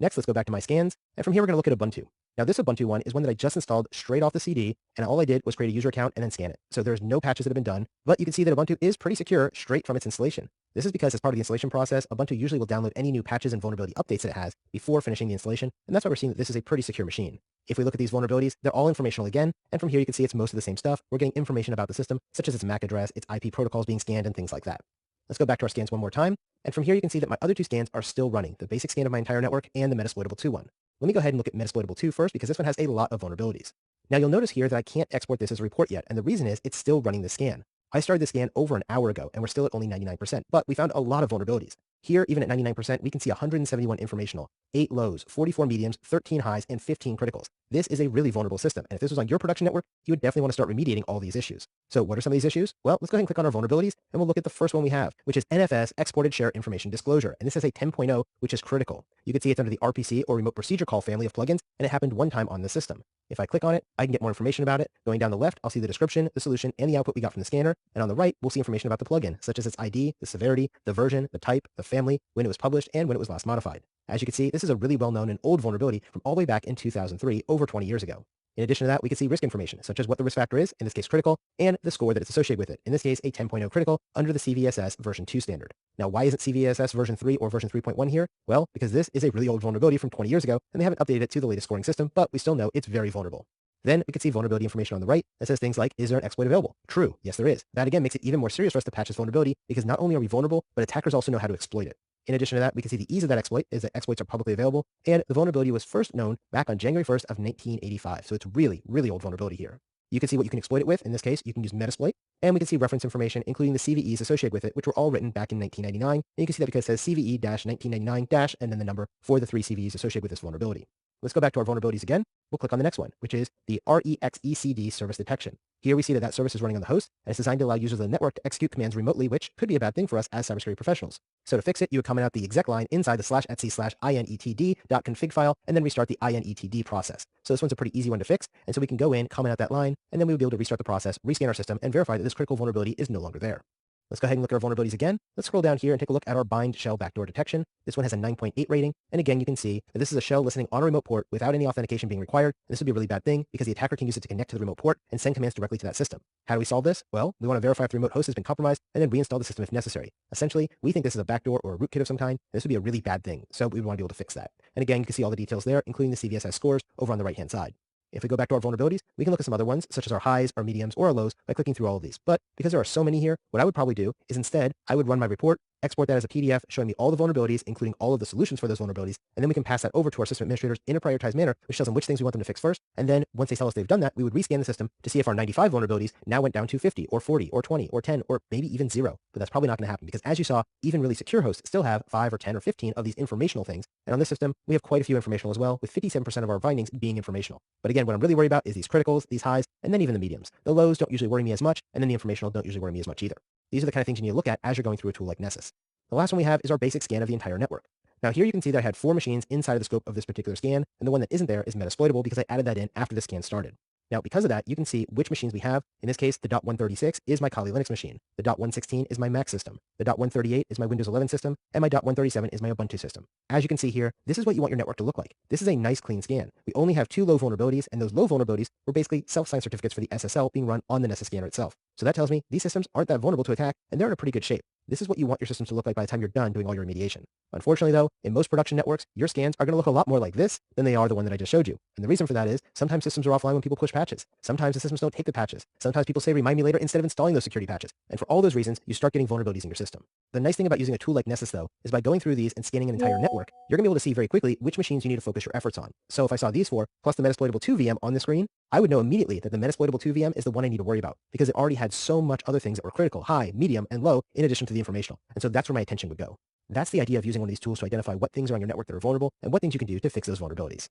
Next, let's go back to my scans, and from here we're going to look at Ubuntu. Now this Ubuntu one is one that I just installed straight off the CD, and all I did was create a user account and then scan it. So there's no patches that have been done, but you can see that Ubuntu is pretty secure straight from its installation. This is because as part of the installation process, Ubuntu usually will download any new patches and vulnerability updates that it has before finishing the installation, and that's why we're seeing that this is a pretty secure machine. If we look at these vulnerabilities, they're all informational again, and from here you can see it's most of the same stuff. We're getting information about the system, such as its MAC address, its IP protocols being scanned, and things like that. Let's go back to our scans one more time, and from here you can see that my other 2 scans are still running, the basic scan of my entire network and the Metasploitable 2 one. Let me go ahead and look at Metasploitable 2 first, because this one has a lot of vulnerabilities. Now you'll notice here that I can't export this as a report yet, and the reason is it's still running the scan. I started the scan over an hour ago, and we're still at only 99%, but we found a lot of vulnerabilities. Here, even at 99%, we can see 171 informational, 8 lows, 44 mediums, 13 highs, and 15 criticals. This is a really vulnerable system, and if this was on your production network, you would definitely want to start remediating all these issues. So what are some of these issues? Well, let's go ahead and click on our vulnerabilities, and we'll look at the first one we have, which is NFS Exported Share Information Disclosure, and this is a 10.0, which is critical. You can see it's under the RPC, or Remote Procedure Call family of plugins, and it happened one time on the system. If I click on it, I can get more information about it. Going down the left, I'll see the description, the solution, and the output we got from the scanner, and on the right, we'll see information about the plugin, such as its ID, the severity, the version, the type, the family, when it was published, and when it was last modified. As you can see, this is a really well-known and old vulnerability from all the way back in 2003, over 20 years ago. In addition to that, we can see risk information, such as what the risk factor is, in this case critical, and the score that it's associated with it, in this case a 10.0 critical under the CVSS version 2 standard. Now, why isn't CVSS version 3 or version 3.1 here? Well, because this is a really old vulnerability from 20 years ago, and they haven't updated it to the latest scoring system, but we still know it's very vulnerable. Then we can see vulnerability information on the right that says things like, is there an exploit available? True, yes there is. That again makes it even more serious for us to patch this vulnerability because not only are we vulnerable, but attackers also know how to exploit it. In addition to that, we can see the ease of that exploit is that exploits are publicly available, and the vulnerability was first known back on January 1st of 1985. So it's really, really old vulnerability here. You can see what you can exploit it with. In this case, you can use Metasploit, and we can see reference information, including the CVEs associated with it, which were all written back in 1999. And you can see that because it says CVE-1999- and then the number for the 3 CVEs associated with this vulnerability. Let's go back to our vulnerabilities again. We'll click on the next one, which is the REXECD service detection. Here we see that service is running on the host, and it's designed to allow users of the network to execute commands remotely, which could be a bad thing for us as cybersecurity professionals. So to fix it, you would comment out the exec line inside the /etc/inetd.config file, and then restart the inetd process. So this one's a pretty easy one to fix, and so we can go in, comment out that line, and then we will be able to restart the process, rescan our system, and verify that this critical vulnerability is no longer there. Let's go ahead and look at our vulnerabilities again. Let's scroll down here and take a look at our bind shell backdoor detection. This one has a 9.8 rating. And again, you can see that this is a shell listening on a remote port without any authentication being required. And this would be a really bad thing because the attacker can use it to connect to the remote port and send commands directly to that system. How do we solve this? Well, we want to verify if the remote host has been compromised and then reinstall the system if necessary. Essentially, we think this is a backdoor or a rootkit of some kind. This would be a really bad thing. So we would want to be able to fix that. And again, you can see all the details there, including the CVSS scores over on the right-hand side. If we go back to our vulnerabilities, we can look at some other ones, such as our highs, our mediums, or our lows by clicking through all of these. But because there are so many here, what I would probably do is instead, I would run my report, export that as a PDF showing me all the vulnerabilities, including all of the solutions for those vulnerabilities, and then we can pass that over to our system administrators in a prioritized manner, which tells them which things we want them to fix first. And then once they tell us they've done that, we would rescan the system to see if our 95 vulnerabilities now went down to 50 or 40 or 20 or 10 or maybe even 0. But that's probably not going to happen because as you saw, even really secure hosts still have 5 or 10 or 15 of these informational things. And on this system, we have quite a few informational as well, with 57% of our findings being informational. But again, what I'm really worried about is these criticals, these highs, and then even the mediums. The lows don't usually worry me as much, and then the informational don't usually worry me as much either. These are the kind of things you need to look at as you're going through a tool like Nessus. The last one we have is our basic scan of the entire network. Now here you can see that I had 4 machines inside of the scope of this particular scan, and the one that isn't there is Metasploitable because I added that in after the scan started. Now, because of that, you can see which machines we have. In this case, the .136 is my Kali Linux machine. The .116 is my Mac system. The .138 is my Windows 11 system, and my .137 is my Ubuntu system. As you can see here, this is what you want your network to look like. This is a nice clean scan. We only have 2 low vulnerabilities, and those low vulnerabilities were basically self-signed certificates for the SSL being run on the Nessus scanner itself. So that tells me these systems aren't that vulnerable to attack, and they're in a pretty good shape. This is what you want your systems to look like by the time you're done doing all your remediation. Unfortunately though, in most production networks, your scans are going to look a lot more like this than they are the one that I just showed you. And the reason for that is sometimes systems are offline when people push patches. Sometimes the systems don't take the patches. Sometimes people say remind me later instead of installing those security patches. And for all those reasons, you start getting vulnerabilities in your system. The nice thing about using a tool like Nessus though, is by going through these and scanning an entire network, you're going to be able to see very quickly which machines you need to focus your efforts on. So if I saw these 4, plus the Metasploitable 2 VM on the screen, I would know immediately that the Metasploitable 2 VM is the one I need to worry about because it already had so much other things that were critical, high, medium, and low in addition to the informational. And so that's where my attention would go. That's the idea of using one of these tools to identify what things are on your network that are vulnerable and what things you can do to fix those vulnerabilities.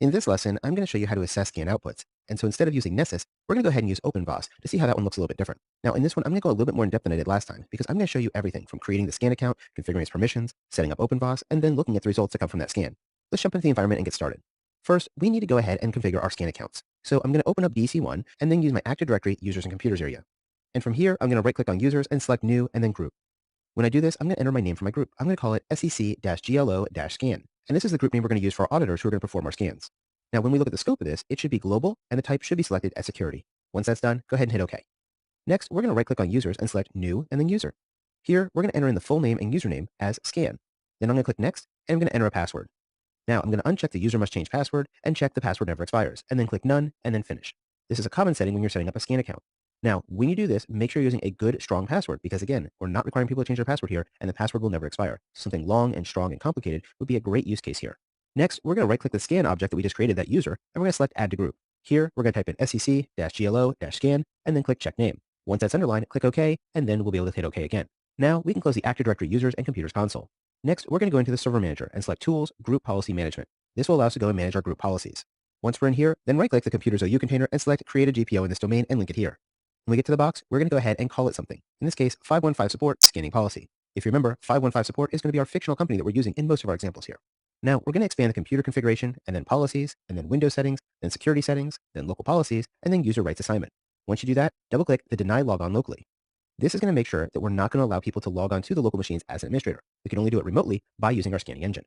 In this lesson, I'm going to show you how to assess scan outputs. And so instead of using Nessus, we're going to go ahead and use OpenVAS to see how that one looks a little bit different. Now in this one, I'm going to go a little bit more in depth than I did last time because I'm going to show you everything from creating the scan account, configuring its permissions, setting up OpenVAS, and then looking at the results that come from that scan. Let's jump into the environment and get started. First, we need to go ahead and configure our scan accounts. So I'm going to open up DC1 and then use my Active Directory Users and Computers area. And from here, I'm going to right-click on Users and select New and then Group. When I do this, I'm going to enter my name for my group. I'm going to call it SEC-GLO-scan. And this is the group name we're going to use for our auditors who are going to perform our scans. Now, when we look at the scope of this, it should be global and the type should be selected as security. Once that's done, go ahead and hit OK. Next, we're going to right-click on Users and select New and then User. Here, we're going to enter in the full name and username as scan. Then I'm going to click Next and I'm going to enter a password. Now, I'm going to uncheck the user must change password and check the password never expires, and then click None and then Finish. This is a common setting when you're setting up a scan account. Now, when you do this, make sure you're using a good, strong password because again, we're not requiring people to change their password here and the password will never expire. Something long and strong and complicated would be a great use case here. Next, we're going to right-click the scan object that we just created, that user, and we're going to select Add to Group. Here, we're going to type in SEC-GLO-scan and then click Check Name. Once that's underlined, click OK, and then we'll be able to hit OK again. Now, we can close the Active Directory Users and Computers console. Next, we're going to go into the Server Manager and select Tools, Group Policy Management. This will allow us to go and manage our group policies. Once we're in here, then right-click the Computers OU container and select Create a GPO in this domain and link it here. When we get to the box, we're going to go ahead and call it something. In this case, 515 Support Scanning Policy. If you remember, 515 Support is going to be our fictional company that we're using in most of our examples here. Now, we're going to expand the computer configuration, and then policies, and then Windows settings, then security settings, then local policies, and then user rights assignment. Once you do that, double-click the Deny Logon locally. This is going to make sure that we're not going to allow people to log on to the local machines as an administrator. We can only do it remotely by using our scanning engine.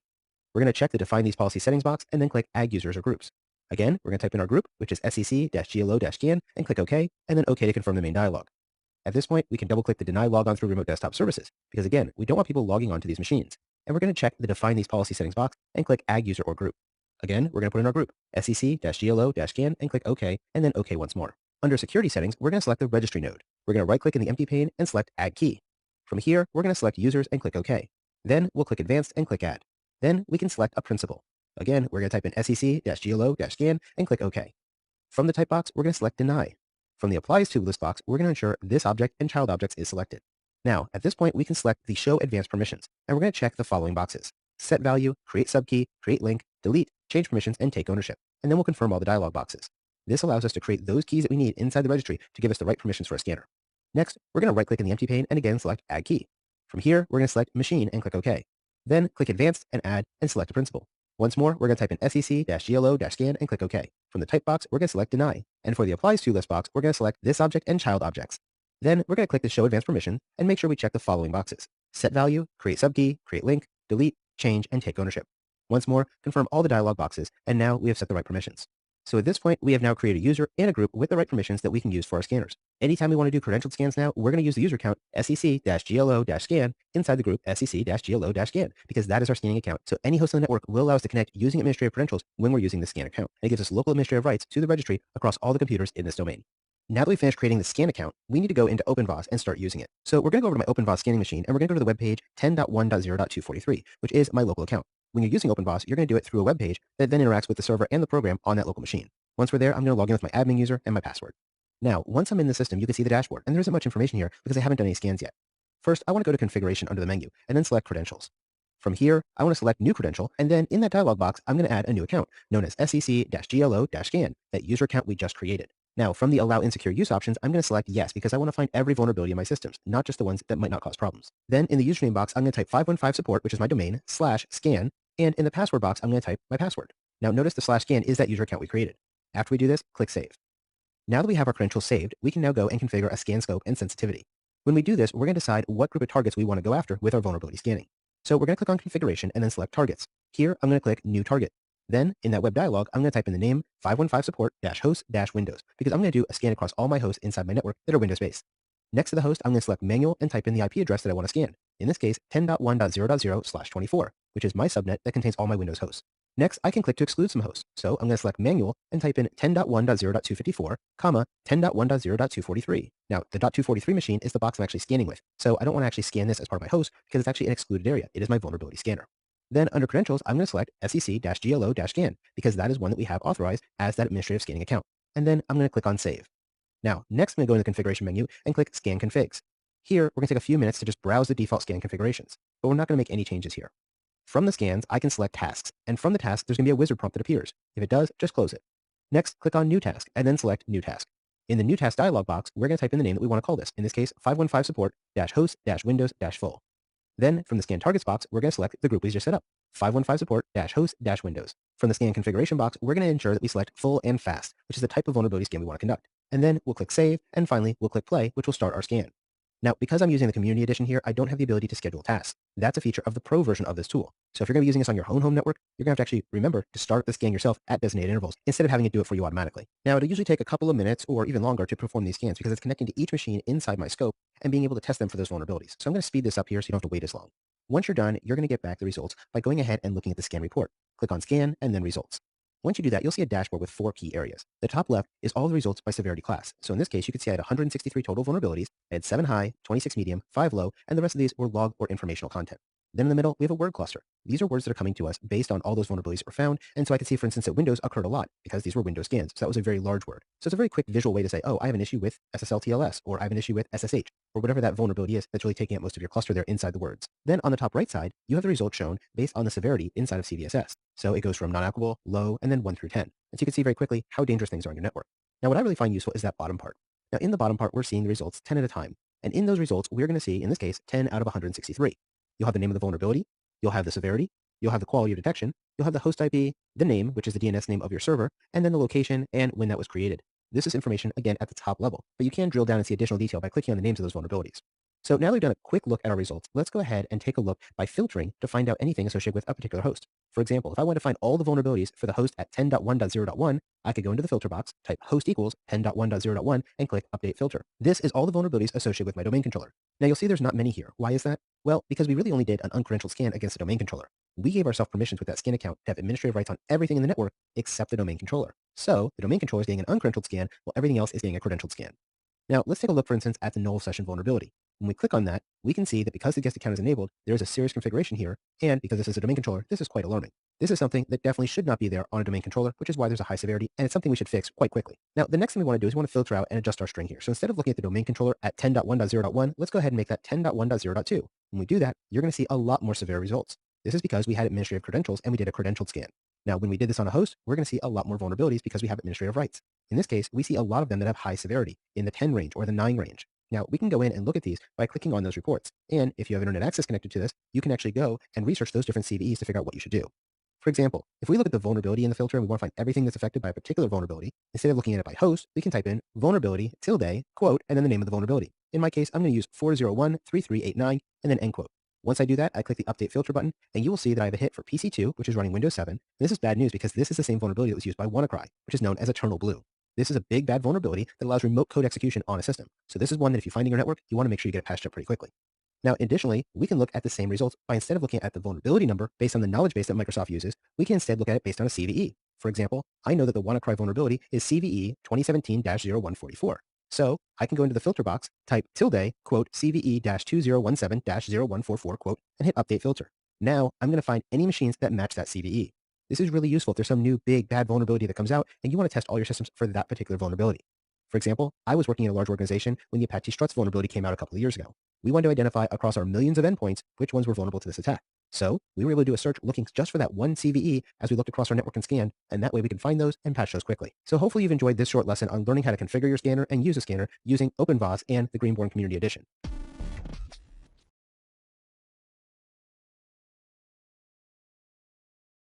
We're going to check the Define these policy settings box and then click Add users or groups. Again, we're going to type in our group, which is SEC-GLO-SCAN, and click OK, and then OK to confirm the main dialog. At this point, we can double-click the Deny Logon through Remote Desktop Services, because again, we don't want people logging onto these machines. And we're going to check the Define these policy settings box and click Add user or group. Again, we're going to put in our group, SEC-GLO-SCAN, and click OK, and then OK once more. Under Security Settings, we're going to select the Registry node. We're going to right-click in the empty pane and select Add Key. From here, we're going to select Users and click OK. Then we'll click Advanced and click Add. Then we can select a principal. Again, we're going to type in SEC-GLO-SCAN and click OK. From the type box, we're going to select Deny. From the Applies to list box, we're going to ensure this object and child objects is selected. Now, at this point, we can select the Show Advanced Permissions, and we're going to check the following boxes: Set Value, Create Subkey, Create Link, Delete, Change Permissions, and Take Ownership. And then we'll confirm all the dialog boxes. This allows us to create those keys that we need inside the registry to give us the right permissions for a scanner. Next, we're going to right-click in the empty pane and again select Add Key. From here, we're going to select Machine and click OK. Then click Advanced and Add and select a principal. Once more, we're going to type in SEC-GLO-SCAN and click OK. From the type box, we're going to select Deny. And for the Applies to list box, we're going to select this object and child objects. Then we're going to click the Show Advanced Permission and make sure we check the following boxes: Set Value, Create Subkey, Create Link, Delete, Change, and Take Ownership. Once more, confirm all the dialog boxes, and now we have set the right permissions. So at this point, we have now created a user and a group with the right permissions that we can use for our scanners. Anytime we want to do credentialed scans now, we're going to use the user account SEC-GLO-SCAN inside the group SEC-GLO-SCAN, because that is our scanning account. So any host on the network will allow us to connect using administrative credentials when we're using the scan account. And it gives us local administrative rights to the registry across all the computers in this domain. Now that we've finished creating the scan account, we need to go into OpenVOS and start using it. So we're going to go over to my OpenVOS scanning machine, and we're going to go to the web page 10.1.0.243, which is my local account. When you're using OpenVOS, you're going to do it through a web page that then interacts with the server and the program on that local machine. Once we're there, I'm going to log in with my admin user and my password. Now, once I'm in the system, you can see the dashboard, and there isn't much information here because I haven't done any scans yet. First, I want to go to Configuration under the menu, and then select Credentials. From here, I want to select New Credential, and then in that dialog box, I'm going to add a new account, known as SEC-GLO-SCAN, that user account we just created. Now, from the Allow Insecure Use options, I'm going to select Yes, because I want to find every vulnerability in my systems, not just the ones that might not cause problems. Then, in the username box, I'm going to type 515support, which is my domain, /scan, and in the password box, I'm going to type my password. Now, notice the /scan is that user account we created. After we do this, click Save. Now that we have our credentials saved, we can now go and configure a scan scope and sensitivity. When we do this, we're going to decide what group of targets we want to go after with our vulnerability scanning. So we're going to click on Configuration and then select Targets. Here, I'm going to click New Target. Then, in that web dialog, I'm going to type in the name 515support-host-Windows, because I'm going to do a scan across all my hosts inside my network that are Windows-based. Next to the host, I'm going to select Manual and type in the IP address that I want to scan. In this case, 10.1.0.0/24, which is my subnet that contains all my Windows hosts. Next, I can click to exclude some hosts. So I'm going to select Manual and type in 10.1.0.254, 10.1.0.243. Now, the .243 machine is the box I'm actually scanning with. So I don't want to actually scan this as part of my host because it's actually an excluded area. It is my vulnerability scanner. Then under Credentials, I'm going to select SEC-GLO-SCAN because that is one that we have authorized as that administrative scanning account. And then I'm going to click on Save. Now, next I'm going to go into the Configuration menu and click Scan Configs. Here, we're going to take a few minutes to just browse the default scan configurations, but we're not going to make any changes here. From the scans, I can select Tasks, and from the task, there's going to be a wizard prompt that appears. If it does, just close it. Next, click on New Task, and then select New Task. In the New Task dialog box, we're going to type in the name that we want to call this, in this case, 515support-host-windows-full. Then, from the Scan Targets box, we're going to select the group we just set up, 515support-host-windows. From the Scan Configuration box, we're going to ensure that we select Full and Fast, which is the type of vulnerability scan we want to conduct. And then we'll click Save, and finally, we'll click Play, which will start our scan. Now, because I'm using the Community Edition here, I don't have the ability to schedule tasks. That's a feature of the Pro version of this tool. So if you're going to be using this on your own home network, you're going to have to actually remember to start the scan yourself at designated intervals instead of having it do it for you automatically. Now, it'll usually take a couple of minutes or even longer to perform these scans because it's connecting to each machine inside my scope and being able to test them for those vulnerabilities. So I'm going to speed this up here so you don't have to wait as long. Once you're done, you're going to get back the results by going ahead and looking at the scan report. Click on Scan and then Results. Once you do that, you'll see a dashboard with 4 key areas. The top left is all the results by severity class. So in this case, you can see I had 163 total vulnerabilities. I had 7 high, 26 medium, 5 low, and the rest of these were log or informational content. Then in the middle, we have a word cluster. These are words that are coming to us based on all those vulnerabilities that were found. And so I can see, for instance, that Windows occurred a lot because these were Windows scans. So that was a very large word. So it's a very quick visual way to say, oh, I have an issue with SSL-TLS, or I have an issue with SSH, or whatever that vulnerability is that's really taking up most of your cluster there inside the words. Then on the top right side, you have the results shown based on the severity inside of CVSS. So it goes from non-applicable, low, and then 1 through 10. And so you can see very quickly how dangerous things are on your network. Now, what I really find useful is that bottom part. Now, in the bottom part, we're seeing the results 10 at a time. And in those results, we're going to see, in this case, 10 out of 163. You'll have the name of the vulnerability. You'll have the severity. You'll have the quality of detection. You'll have the host IP, the name, which is the DNS name of your server, and then the location and when that was created. This is information, again, at the top level, but you can drill down and see additional detail by clicking on the names of those vulnerabilities. So now that we've done a quick look at our results, let's go ahead and take a look by filtering to find out anything associated with a particular host. For example, if I want to find all the vulnerabilities for the host at 10.1.0.1, I could go into the filter box, type host equals 10.1.0.1, and click update filter. This is all the vulnerabilities associated with my domain controller. Now you'll see there's not many here. Why is that? Well, because we really only did an uncredentialed scan against the domain controller. We gave ourselves permissions with that scan account to have administrative rights on everything in the network except the domain controller. So the domain controller is getting an uncredentialed scan while everything else is getting a credentialed scan. Now let's take a look, for instance, at the null session vulnerability. When we click on that, we can see that because the guest account is enabled, there is a serious configuration here, and because this is a domain controller, this is quite alarming. This is something that definitely should not be there on a domain controller, which is why there's a high severity, and it's something we should fix quite quickly. Now, the next thing we want to do is we want to filter out and adjust our string here. So instead of looking at the domain controller at 10.1.0.1, let's go ahead and make that 10.1.0.2. When we do that, you're going to see a lot more severe results. This is because we had administrative credentials and we did a credentialed scan. Now, when we did this on a host, we're going to see a lot more vulnerabilities because we have administrative rights. In this case, we see a lot of them that have high severity in the 10 range or the 9 range. Now, we can go in and look at these by clicking on those reports. And if you have internet access connected to this, you can actually go and research those different CVEs to figure out what you should do. For example, if we look at the vulnerability in the filter and we want to find everything that's affected by a particular vulnerability, instead of looking at it by host, we can type in vulnerability, tilde, quote, and then the name of the vulnerability. In my case, I'm going to use 401.3389 and then end quote. Once I do that, I click the update filter button, and you will see that I have a hit for PC2, which is running Windows 7. And this is bad news because this is the same vulnerability that was used by WannaCry, which is known as Eternal Blue. This is a big bad vulnerability that allows remote code execution on a system. So this is one that if you find in your network, you want to make sure you get it patched up pretty quickly. Now, additionally, we can look at the same results by instead of looking at the vulnerability number based on the knowledge base that Microsoft uses, we can instead look at it based on a CVE. For example, I know that the WannaCry vulnerability is CVE 2017-0144. So I can go into the filter box, type tilde, quote, CVE-2017-0144, quote, and hit update filter. Now I'm going to find any machines that match that CVE. This is really useful if there's some new big bad vulnerability that comes out and you want to test all your systems for that particular vulnerability. For example, I was working in a large organization when the Apache Struts vulnerability came out a couple of years ago. We wanted to identify across our millions of endpoints which ones were vulnerable to this attack. So we were able to do a search looking just for that one CVE as we looked across our network and scanned, and that way we can find those and patch those quickly. So hopefully you've enjoyed this short lesson on learning how to configure your scanner and use a scanner using OpenVAS and the Greenborn Community Edition.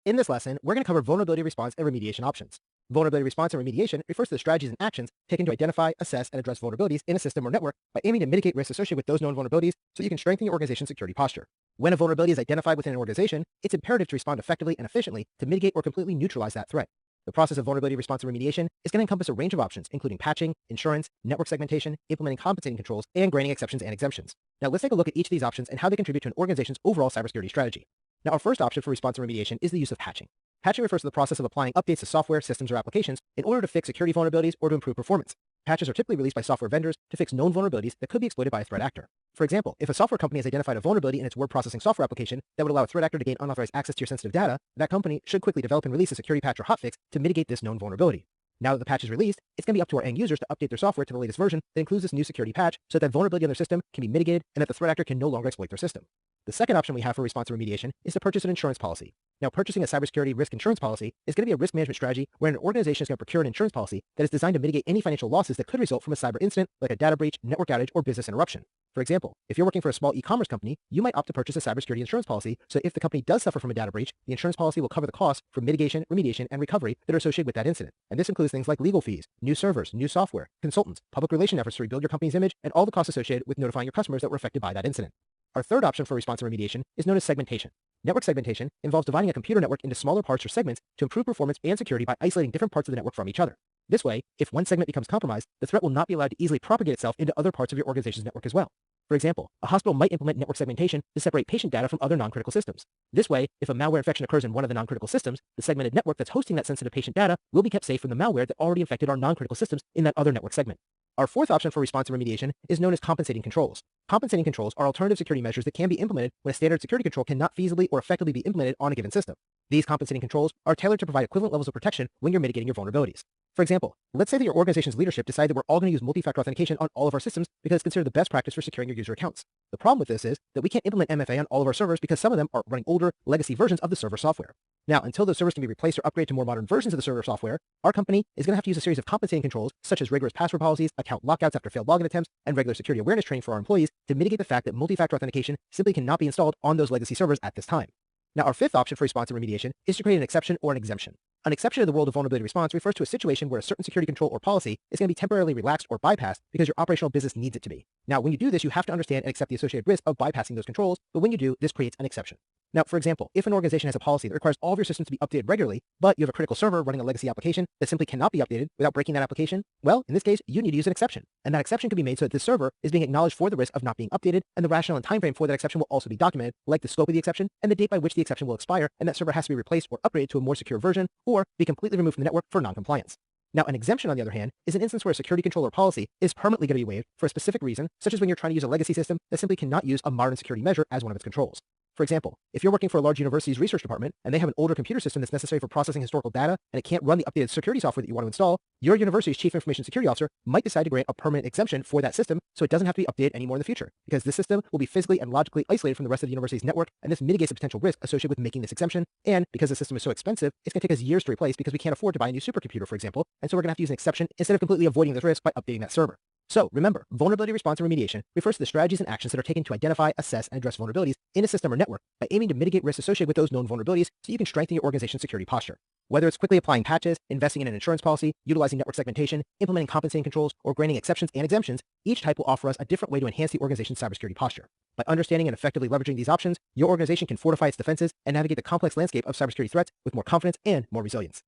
In this lesson, we're going to cover vulnerability response and remediation options. Vulnerability response and remediation refers to the strategies and actions taken to identify, assess, and address vulnerabilities in a system or network by aiming to mitigate risks associated with those known vulnerabilities so you can strengthen your organization's security posture. When a vulnerability is identified within an organization, it's imperative to respond effectively and efficiently to mitigate or completely neutralize that threat. The process of vulnerability response and remediation is going to encompass a range of options, including patching, insurance, network segmentation, implementing compensating controls, and granting exceptions and exemptions. Now let's take a look at each of these options and how they contribute to an organization's overall cybersecurity strategy. Now, our first option for response and remediation is the use of patching. Patching refers to the process of applying updates to software, systems, or applications in order to fix security vulnerabilities or to improve performance. Patches are typically released by software vendors to fix known vulnerabilities that could be exploited by a threat actor. For example, if a software company has identified a vulnerability in its word processing software application that would allow a threat actor to gain unauthorized access to your sensitive data, that company should quickly develop and release a security patch or hotfix to mitigate this known vulnerability. Now that the patch is released, it's going to be up to our end users to update their software to the latest version that includes this new security patch so that vulnerability on their system can be mitigated and that the threat actor can no longer exploit their system. The second option we have for response and remediation is to purchase an insurance policy. Now, purchasing a cybersecurity risk insurance policy is going to be a risk management strategy where an organization is going to procure an insurance policy that is designed to mitigate any financial losses that could result from a cyber incident like a data breach, network outage, or business interruption. For example, if you're working for a small e-commerce company, you might opt to purchase a cybersecurity insurance policy so if the company does suffer from a data breach, the insurance policy will cover the costs for mitigation, remediation, and recovery that are associated with that incident. And this includes things like legal fees, new servers, new software, consultants, public relation efforts to rebuild your company's image, and all the costs associated with notifying your customers that were affected by that incident. Our third option for response and remediation is known as segmentation. Network segmentation involves dividing a computer network into smaller parts or segments to improve performance and security by isolating different parts of the network from each other. This way, if one segment becomes compromised, the threat will not be allowed to easily propagate itself into other parts of your organization's network as well. For example, a hospital might implement network segmentation to separate patient data from other non-critical systems. This way, if a malware infection occurs in one of the non-critical systems, the segmented network that's hosting that sensitive patient data will be kept safe from the malware that already infected our non-critical systems in that other network segment. Our fourth option for response and remediation is known as compensating controls. Compensating controls are alternative security measures that can be implemented when a standard security control cannot feasibly or effectively be implemented on a given system. These compensating controls are tailored to provide equivalent levels of protection when you're mitigating your vulnerabilities. For example, let's say that your organization's leadership decided that we're all going to use multi-factor authentication on all of our systems because it's considered the best practice for securing your user accounts. The problem with this is that we can't implement MFA on all of our servers because some of them are running older, legacy versions of the server software. Now, until those servers can be replaced or upgraded to more modern versions of the server software, our company is going to have to use a series of compensating controls such as rigorous password policies, account lockouts after failed login attempts, and regular security awareness training for our employees to mitigate the fact that multi-factor authentication simply cannot be installed on those legacy servers at this time. Now, our fifth option for response and remediation is to create an exception or an exemption. An exception to the world of vulnerability response refers to a situation where a certain security control or policy is going to be temporarily relaxed or bypassed because your operational business needs it to be. Now, when you do this, you have to understand and accept the associated risk of bypassing those controls, but when you do, this creates an exception. Now, for example, if an organization has a policy that requires all of your systems to be updated regularly, but you have a critical server running a legacy application that simply cannot be updated without breaking that application, well, in this case, you need to use an exception. And that exception can be made so that this server is being acknowledged for the risk of not being updated, and the rationale and timeframe for that exception will also be documented, like the scope of the exception and the date by which the exception will expire, and that server has to be replaced or upgraded to a more secure version, or be completely removed from the network for non-compliance. Now, an exemption, on the other hand, is an instance where a security control or policy is permanently going to be waived for a specific reason, such as when you're trying to use a legacy system that simply cannot use a modern security measure as one of its controls. For example, if you're working for a large university's research department and they have an older computer system that's necessary for processing historical data and it can't run the updated security software that you want to install, your university's chief information security officer might decide to grant a permanent exemption for that system so it doesn't have to be updated anymore in the future, because this system will be physically and logically isolated from the rest of the university's network, and this mitigates the potential risk associated with making this exemption. And because the system is so expensive, it's going to take us years to replace because we can't afford to buy a new supercomputer, for example, and so we're going to have to use an exception instead of completely avoiding this risk by updating that server. So remember, vulnerability response and remediation refers to the strategies and actions that are taken to identify, assess, and address vulnerabilities in a system or network by aiming to mitigate risks associated with those known vulnerabilities so you can strengthen your organization's security posture. Whether it's quickly applying patches, investing in an insurance policy, utilizing network segmentation, implementing compensating controls, or granting exceptions and exemptions, each type will offer us a different way to enhance the organization's cybersecurity posture. By understanding and effectively leveraging these options, your organization can fortify its defenses and navigate the complex landscape of cybersecurity threats with more confidence and more resilience.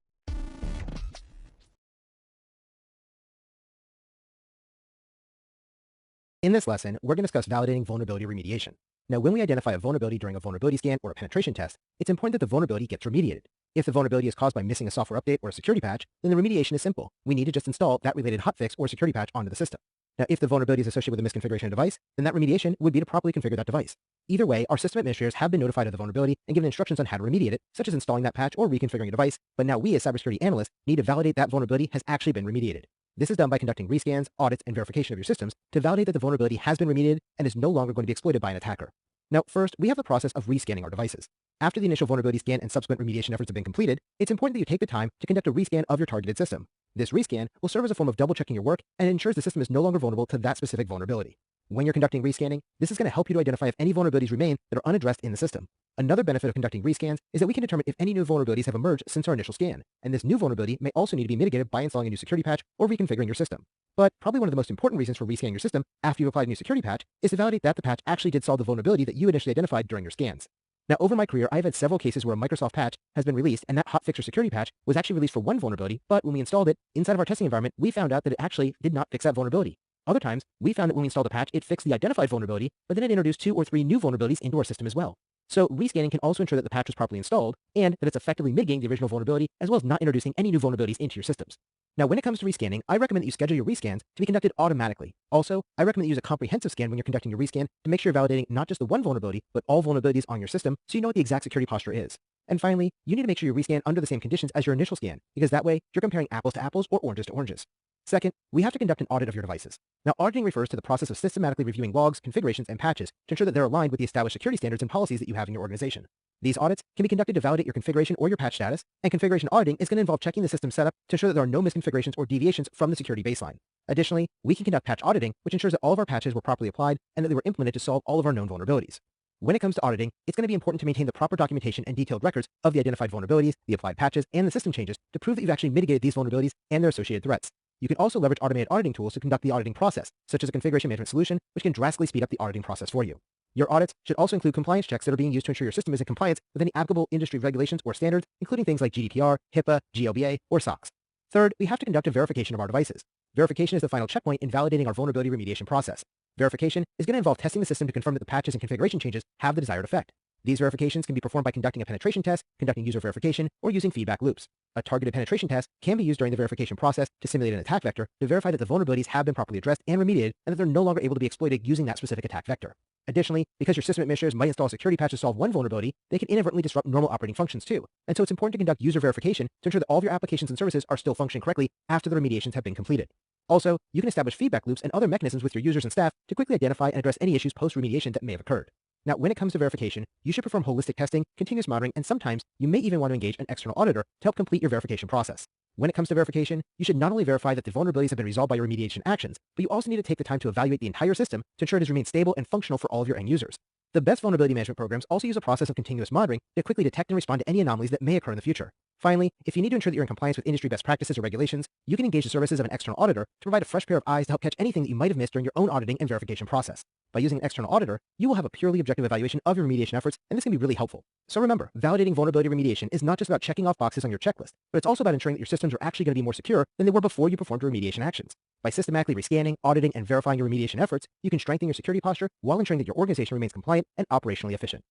In this lesson, we're going to discuss validating vulnerability remediation. Now, when we identify a vulnerability during a vulnerability scan or a penetration test, it's important that the vulnerability gets remediated. If the vulnerability is caused by missing a software update or a security patch, then the remediation is simple. We need to just install that related hotfix or security patch onto the system. Now, if the vulnerability is associated with a misconfiguration of device, then that remediation would be to properly configure that device. Either way, our system administrators have been notified of the vulnerability and given instructions on how to remediate it, such as installing that patch or reconfiguring a device, but now we as cybersecurity analysts need to validate that vulnerability has actually been remediated. This is done by conducting rescans, audits, and verification of your systems to validate that the vulnerability has been remediated and is no longer going to be exploited by an attacker. Now, first, we have the process of rescanning our devices. After the initial vulnerability scan and subsequent remediation efforts have been completed, it's important that you take the time to conduct a rescan of your targeted system. This rescan will serve as a form of double-checking your work and ensures the system is no longer vulnerable to that specific vulnerability. When you're conducting rescanning, this is going to help you to identify if any vulnerabilities remain that are unaddressed in the system. Another benefit of conducting rescans is that we can determine if any new vulnerabilities have emerged since our initial scan, and this new vulnerability may also need to be mitigated by installing a new security patch or reconfiguring your system. But probably one of the most important reasons for rescanning your system after you've applied a new security patch is to validate that the patch actually did solve the vulnerability that you initially identified during your scans. Now, over my career, I've had several cases where a Microsoft patch has been released, and that hotfix or security patch was actually released for one vulnerability, but when we installed it inside of our testing environment, we found out that it actually did not fix that vulnerability. Other times, we found that when we installed a patch, it fixed the identified vulnerability, but then it introduced 2 or 3 new vulnerabilities into our system as well. So rescanning can also ensure that the patch was properly installed and that it's effectively mitigating the original vulnerability, as well as not introducing any new vulnerabilities into your systems. Now, when it comes to rescanning, I recommend that you schedule your rescans to be conducted automatically. Also, I recommend that you use a comprehensive scan when you're conducting your rescan to make sure you're validating not just the one vulnerability, but all vulnerabilities on your system so you know what the exact security posture is. And finally, you need to make sure you rescan under the same conditions as your initial scan, because that way you're comparing apples to apples or oranges to oranges. Second, we have to conduct an audit of your devices. Now, auditing refers to the process of systematically reviewing logs, configurations, and patches to ensure that they're aligned with the established security standards and policies that you have in your organization. These audits can be conducted to validate your configuration or your patch status, and configuration auditing is going to involve checking the system setup to ensure that there are no misconfigurations or deviations from the security baseline. Additionally, we can conduct patch auditing, which ensures that all of our patches were properly applied and that they were implemented to solve all of our known vulnerabilities. When it comes to auditing, it's going to be important to maintain the proper documentation and detailed records of the identified vulnerabilities, the applied patches, and the system changes to prove that you've actually mitigated these vulnerabilities and their associated threats. You can also leverage automated auditing tools to conduct the auditing process, such as a configuration management solution, which can drastically speed up the auditing process for you. Your audits should also include compliance checks that are being used to ensure your system is in compliance with any applicable industry regulations or standards, including things like GDPR, HIPAA, GLBA, or SOX. Third, we have to conduct a verification of our devices. Verification is the final checkpoint in validating our vulnerability remediation process. Verification is going to involve testing the system to confirm that the patches and configuration changes have the desired effect. These verifications can be performed by conducting a penetration test, conducting user verification, or using feedback loops. A targeted penetration test can be used during the verification process to simulate an attack vector to verify that the vulnerabilities have been properly addressed and remediated and that they're no longer able to be exploited using that specific attack vector. Additionally, because your system administrators might install a security patch to solve one vulnerability, they can inadvertently disrupt normal operating functions too. And so it's important to conduct user verification to ensure that all of your applications and services are still functioning correctly after the remediations have been completed. Also, you can establish feedback loops and other mechanisms with your users and staff to quickly identify and address any issues post-remediation that may have occurred. Now, when it comes to verification, you should perform holistic testing, continuous monitoring, and sometimes you may even want to engage an external auditor to help complete your verification process. When it comes to verification, you should not only verify that the vulnerabilities have been resolved by your remediation actions, but you also need to take the time to evaluate the entire system to ensure it has remained stable and functional for all of your end users. The best vulnerability management programs also use a process of continuous monitoring to quickly detect and respond to any anomalies that may occur in the future. Finally, if you need to ensure that you're in compliance with industry best practices or regulations, you can engage the services of an external auditor to provide a fresh pair of eyes to help catch anything that you might have missed during your own auditing and verification process. By using an external auditor, you will have a purely objective evaluation of your remediation efforts, and this can be really helpful. So remember, validating vulnerability remediation is not just about checking off boxes on your checklist, but it's also about ensuring that your systems are actually going to be more secure than they were before you performed your remediation actions. By systematically rescanning, auditing, and verifying your remediation efforts, you can strengthen your security posture while ensuring that your organization remains compliant and operationally efficient.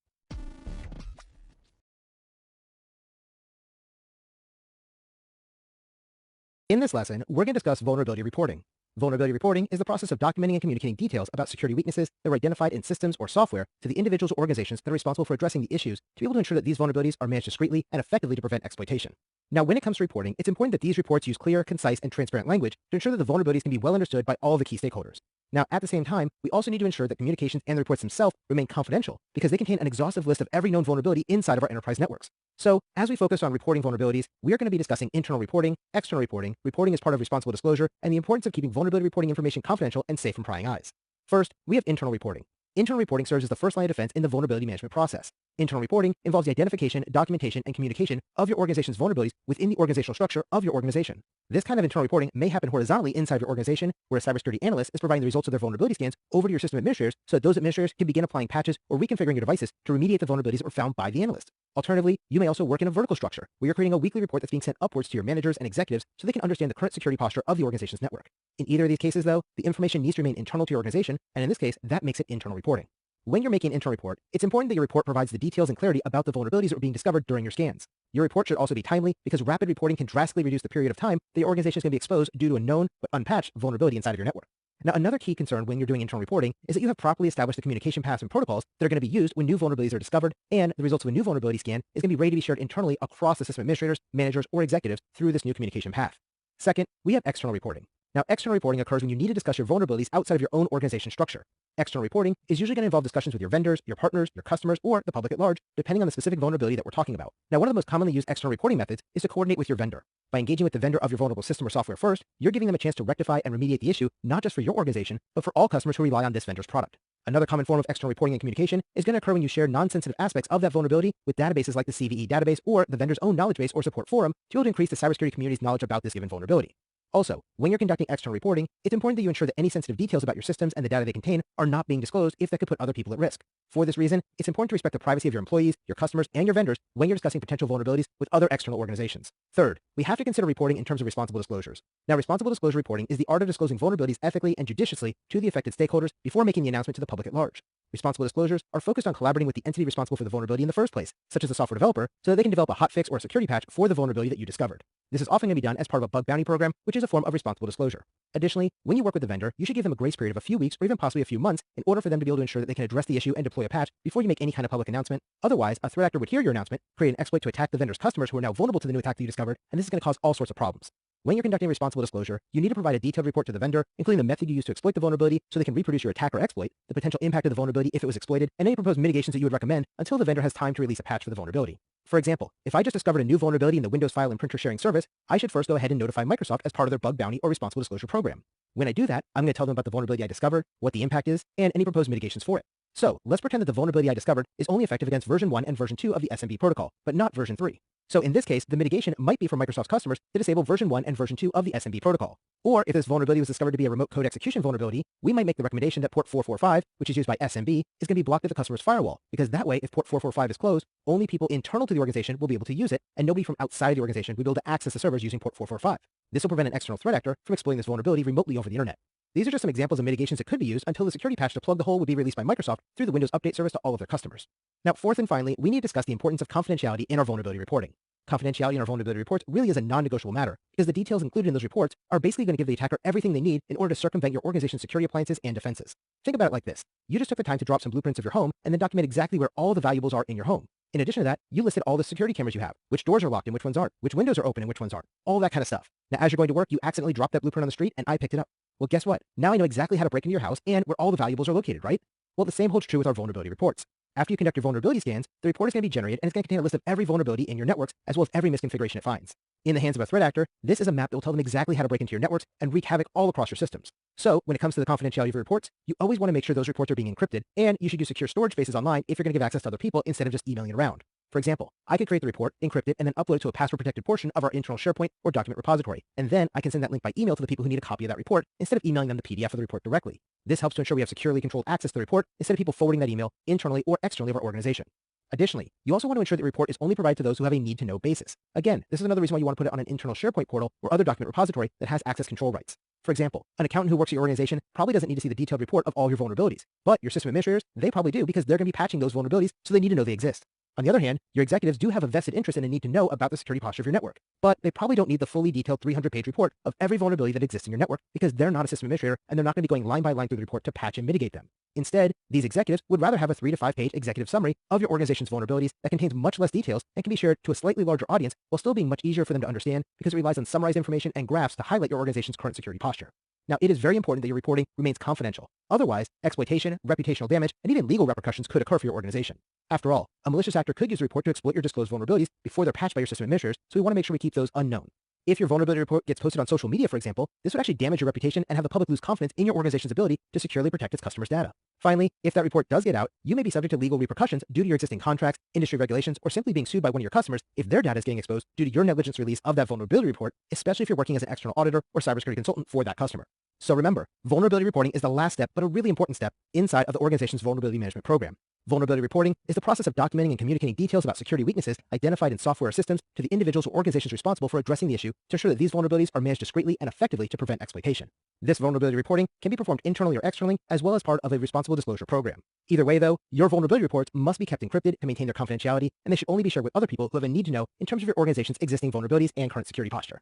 In this lesson, we're going to discuss vulnerability reporting. Vulnerability reporting is the process of documenting and communicating details about security weaknesses that were identified in systems or software to the individuals or organizations that are responsible for addressing the issues to be able to ensure that these vulnerabilities are managed discreetly and effectively to prevent exploitation. Now, when it comes to reporting, it's important that these reports use clear, concise, and transparent language to ensure that the vulnerabilities can be well understood by all the key stakeholders. Now, at the same time, we also need to ensure that communications and the reports themselves remain confidential because they contain an exhaustive list of every known vulnerability inside of our enterprise networks. So, as we focus on reporting vulnerabilities, we are going to be discussing internal reporting, external reporting, reporting as part of responsible disclosure, and the importance of keeping vulnerability reporting information confidential and safe from prying eyes. First, we have internal reporting. Internal reporting serves as the first line of defense in the vulnerability management process. Internal reporting involves the identification, documentation, and communication of your organization's vulnerabilities within the organizational structure of your organization. This kind of internal reporting may happen horizontally inside your organization, where a cybersecurity analyst is providing the results of their vulnerability scans over to your system administrators so that those administrators can begin applying patches or reconfiguring your devices to remediate the vulnerabilities that were found by the analyst. Alternatively, you may also work in a vertical structure, where you're creating a weekly report that's being sent upwards to your managers and executives so they can understand the current security posture of the organization's network. In either of these cases, though, the information needs to remain internal to your organization, and in this case, that makes it internal reporting. When you're making an internal report, it's important that your report provides the details and clarity about the vulnerabilities that were being discovered during your scans. Your report should also be timely because rapid reporting can drastically reduce the period of time that your organization is going to be exposed due to a known but unpatched vulnerability inside of your network. Now, another key concern when you're doing internal reporting is that you have properly established the communication paths and protocols that are going to be used when new vulnerabilities are discovered, and the results of a new vulnerability scan is going to be ready to be shared internally across the system administrators, managers, or executives through this new communication path. Second, we have external reporting. Now, external reporting occurs when you need to discuss your vulnerabilities outside of your own organization structure. External reporting is usually going to involve discussions with your vendors, your partners, your customers, or the public at large, depending on the specific vulnerability that we're talking about. Now, one of the most commonly used external reporting methods is to coordinate with your vendor. By engaging with the vendor of your vulnerable system or software first, you're giving them a chance to rectify and remediate the issue, not just for your organization, but for all customers who rely on this vendor's product. Another common form of external reporting and communication is going to occur when you share non-sensitive aspects of that vulnerability with databases like the CVE database or the vendor's own knowledge base or support forum to be able to increase the cybersecurity community's knowledge about this given vulnerability. Also, when you're conducting external reporting, it's important that you ensure that any sensitive details about your systems and the data they contain are not being disclosed if that could put other people at risk. For this reason, it's important to respect the privacy of your employees, your customers, and your vendors when you're discussing potential vulnerabilities with other external organizations. Third, we have to consider reporting in terms of responsible disclosures. Now, responsible disclosure reporting is the art of disclosing vulnerabilities ethically and judiciously to the affected stakeholders before making the announcement to the public at large. Responsible disclosures are focused on collaborating with the entity responsible for the vulnerability in the first place, such as the software developer, so that they can develop a hotfix or a security patch for the vulnerability that you discovered. This is often going to be done as part of a bug bounty program, which is a form of responsible disclosure. Additionally, when you work with the vendor, you should give them a grace period of a few weeks or even possibly a few months in order for them to be able to ensure that they can address the issue and deploy a patch before you make any kind of public announcement. Otherwise, a threat actor would hear your announcement, create an exploit to attack the vendor's customers who are now vulnerable to the new attack that you discovered, and this is going to cause all sorts of problems. When you're conducting responsible disclosure, you need to provide a detailed report to the vendor, including the method you used to exploit the vulnerability so they can reproduce your attack or exploit, the potential impact of the vulnerability if it was exploited, and any proposed mitigations that you would recommend until the vendor has time to release a patch for the vulnerability. For example, if I just discovered a new vulnerability in the Windows file and printer sharing service, I should first go ahead and notify Microsoft as part of their bug bounty or responsible disclosure program. When I do that, I'm going to tell them about the vulnerability I discovered, what the impact is, and any proposed mitigations for it. So, let's pretend that the vulnerability I discovered is only effective against version 1 and version 2 of the SMB protocol, but not version 3. So in this case, the mitigation might be for Microsoft's customers to disable version 1 and version 2 of the SMB protocol. Or if this vulnerability was discovered to be a remote code execution vulnerability, we might make the recommendation that port 445, which is used by SMB, is going to be blocked at the customer's firewall, because that way, if port 445 is closed, only people internal to the organization will be able to use it, and nobody from outside the organization will be able to access the servers using port 445. This will prevent an external threat actor from exploiting this vulnerability remotely over the internet. These are just some examples of mitigations that could be used until the security patch to plug the hole would be released by Microsoft through the Windows Update service to all of their customers. Now, fourth and finally, we need to discuss the importance of confidentiality in our vulnerability reporting. Confidentiality in our vulnerability reports really is a non-negotiable matter, because the details included in those reports are basically going to give the attacker everything they need in order to circumvent your organization's security appliances and defenses. Think about it like this. You just took the time to drop some blueprints of your home and then document exactly where all the valuables are in your home. In addition to that, you listed all the security cameras you have, which doors are locked and which ones aren't, which windows are open and which ones aren't, all that kind of stuff. Now, as you're going to work, you accidentally dropped that blueprint on the street and I picked it up. Well, guess what? Now I know exactly how to break into your house and where all the valuables are located, right? Well, the same holds true with our vulnerability reports. After you conduct your vulnerability scans, the report is going to be generated and it's going to contain a list of every vulnerability in your networks as well as every misconfiguration it finds. In the hands of a threat actor, this is a map that will tell them exactly how to break into your networks and wreak havoc all across your systems. So, when it comes to the confidentiality of your reports, you always want to make sure those reports are being encrypted, and you should use secure storage spaces online if you're going to give access to other people instead of just emailing it around. For example, I could create the report, encrypt it, and then upload it to a password-protected portion of our internal SharePoint or document repository, and then I can send that link by email to the people who need a copy of that report instead of emailing them the PDF of the report directly. This helps to ensure we have securely controlled access to the report instead of people forwarding that email internally or externally of our organization. Additionally, you also want to ensure that the report is only provided to those who have a need-to-know basis. Again, this is another reason why you want to put it on an internal SharePoint portal or other document repository that has access control rights. For example, an accountant who works at your organization probably doesn't need to see the detailed report of all your vulnerabilities, but your system administrators, they probably do because they're going to be patching those vulnerabilities, so they need to know they exist. On the other hand, your executives do have a vested interest in a need to know about the security posture of your network, but they probably don't need the fully detailed 300-page report of every vulnerability that exists in your network because they're not a system administrator and they're not going to be going line by line through the report to patch and mitigate them. Instead, these executives would rather have a 3 to 5 page executive summary of your organization's vulnerabilities that contains much less details and can be shared to a slightly larger audience while still being much easier for them to understand because it relies on summarized information and graphs to highlight your organization's current security posture. Now, it is very important that your reporting remains confidential. Otherwise, exploitation, reputational damage, and even legal repercussions could occur for your organization. After all, a malicious actor could use the report to exploit your disclosed vulnerabilities before they're patched by your system administrators, so we want to make sure we keep those unknown. If your vulnerability report gets posted on social media, for example, this would actually damage your reputation and have the public lose confidence in your organization's ability to securely protect its customers' data. Finally, if that report does get out, you may be subject to legal repercussions due to your existing contracts, industry regulations, or simply being sued by one of your customers if their data is getting exposed due to your negligence release of that vulnerability report, especially if you're working as an external auditor or cybersecurity consultant for that customer. So remember, vulnerability reporting is the last step, but a really important step inside of the organization's vulnerability management program. Vulnerability reporting is the process of documenting and communicating details about security weaknesses identified in software or systems to the individuals or organizations responsible for addressing the issue to ensure that these vulnerabilities are managed discreetly and effectively to prevent exploitation. This vulnerability reporting can be performed internally or externally, as well as part of a responsible disclosure program. Either way, though, your vulnerability reports must be kept encrypted to maintain their confidentiality, and they should only be shared with other people who have a need to know in terms of your organization's existing vulnerabilities and current security posture.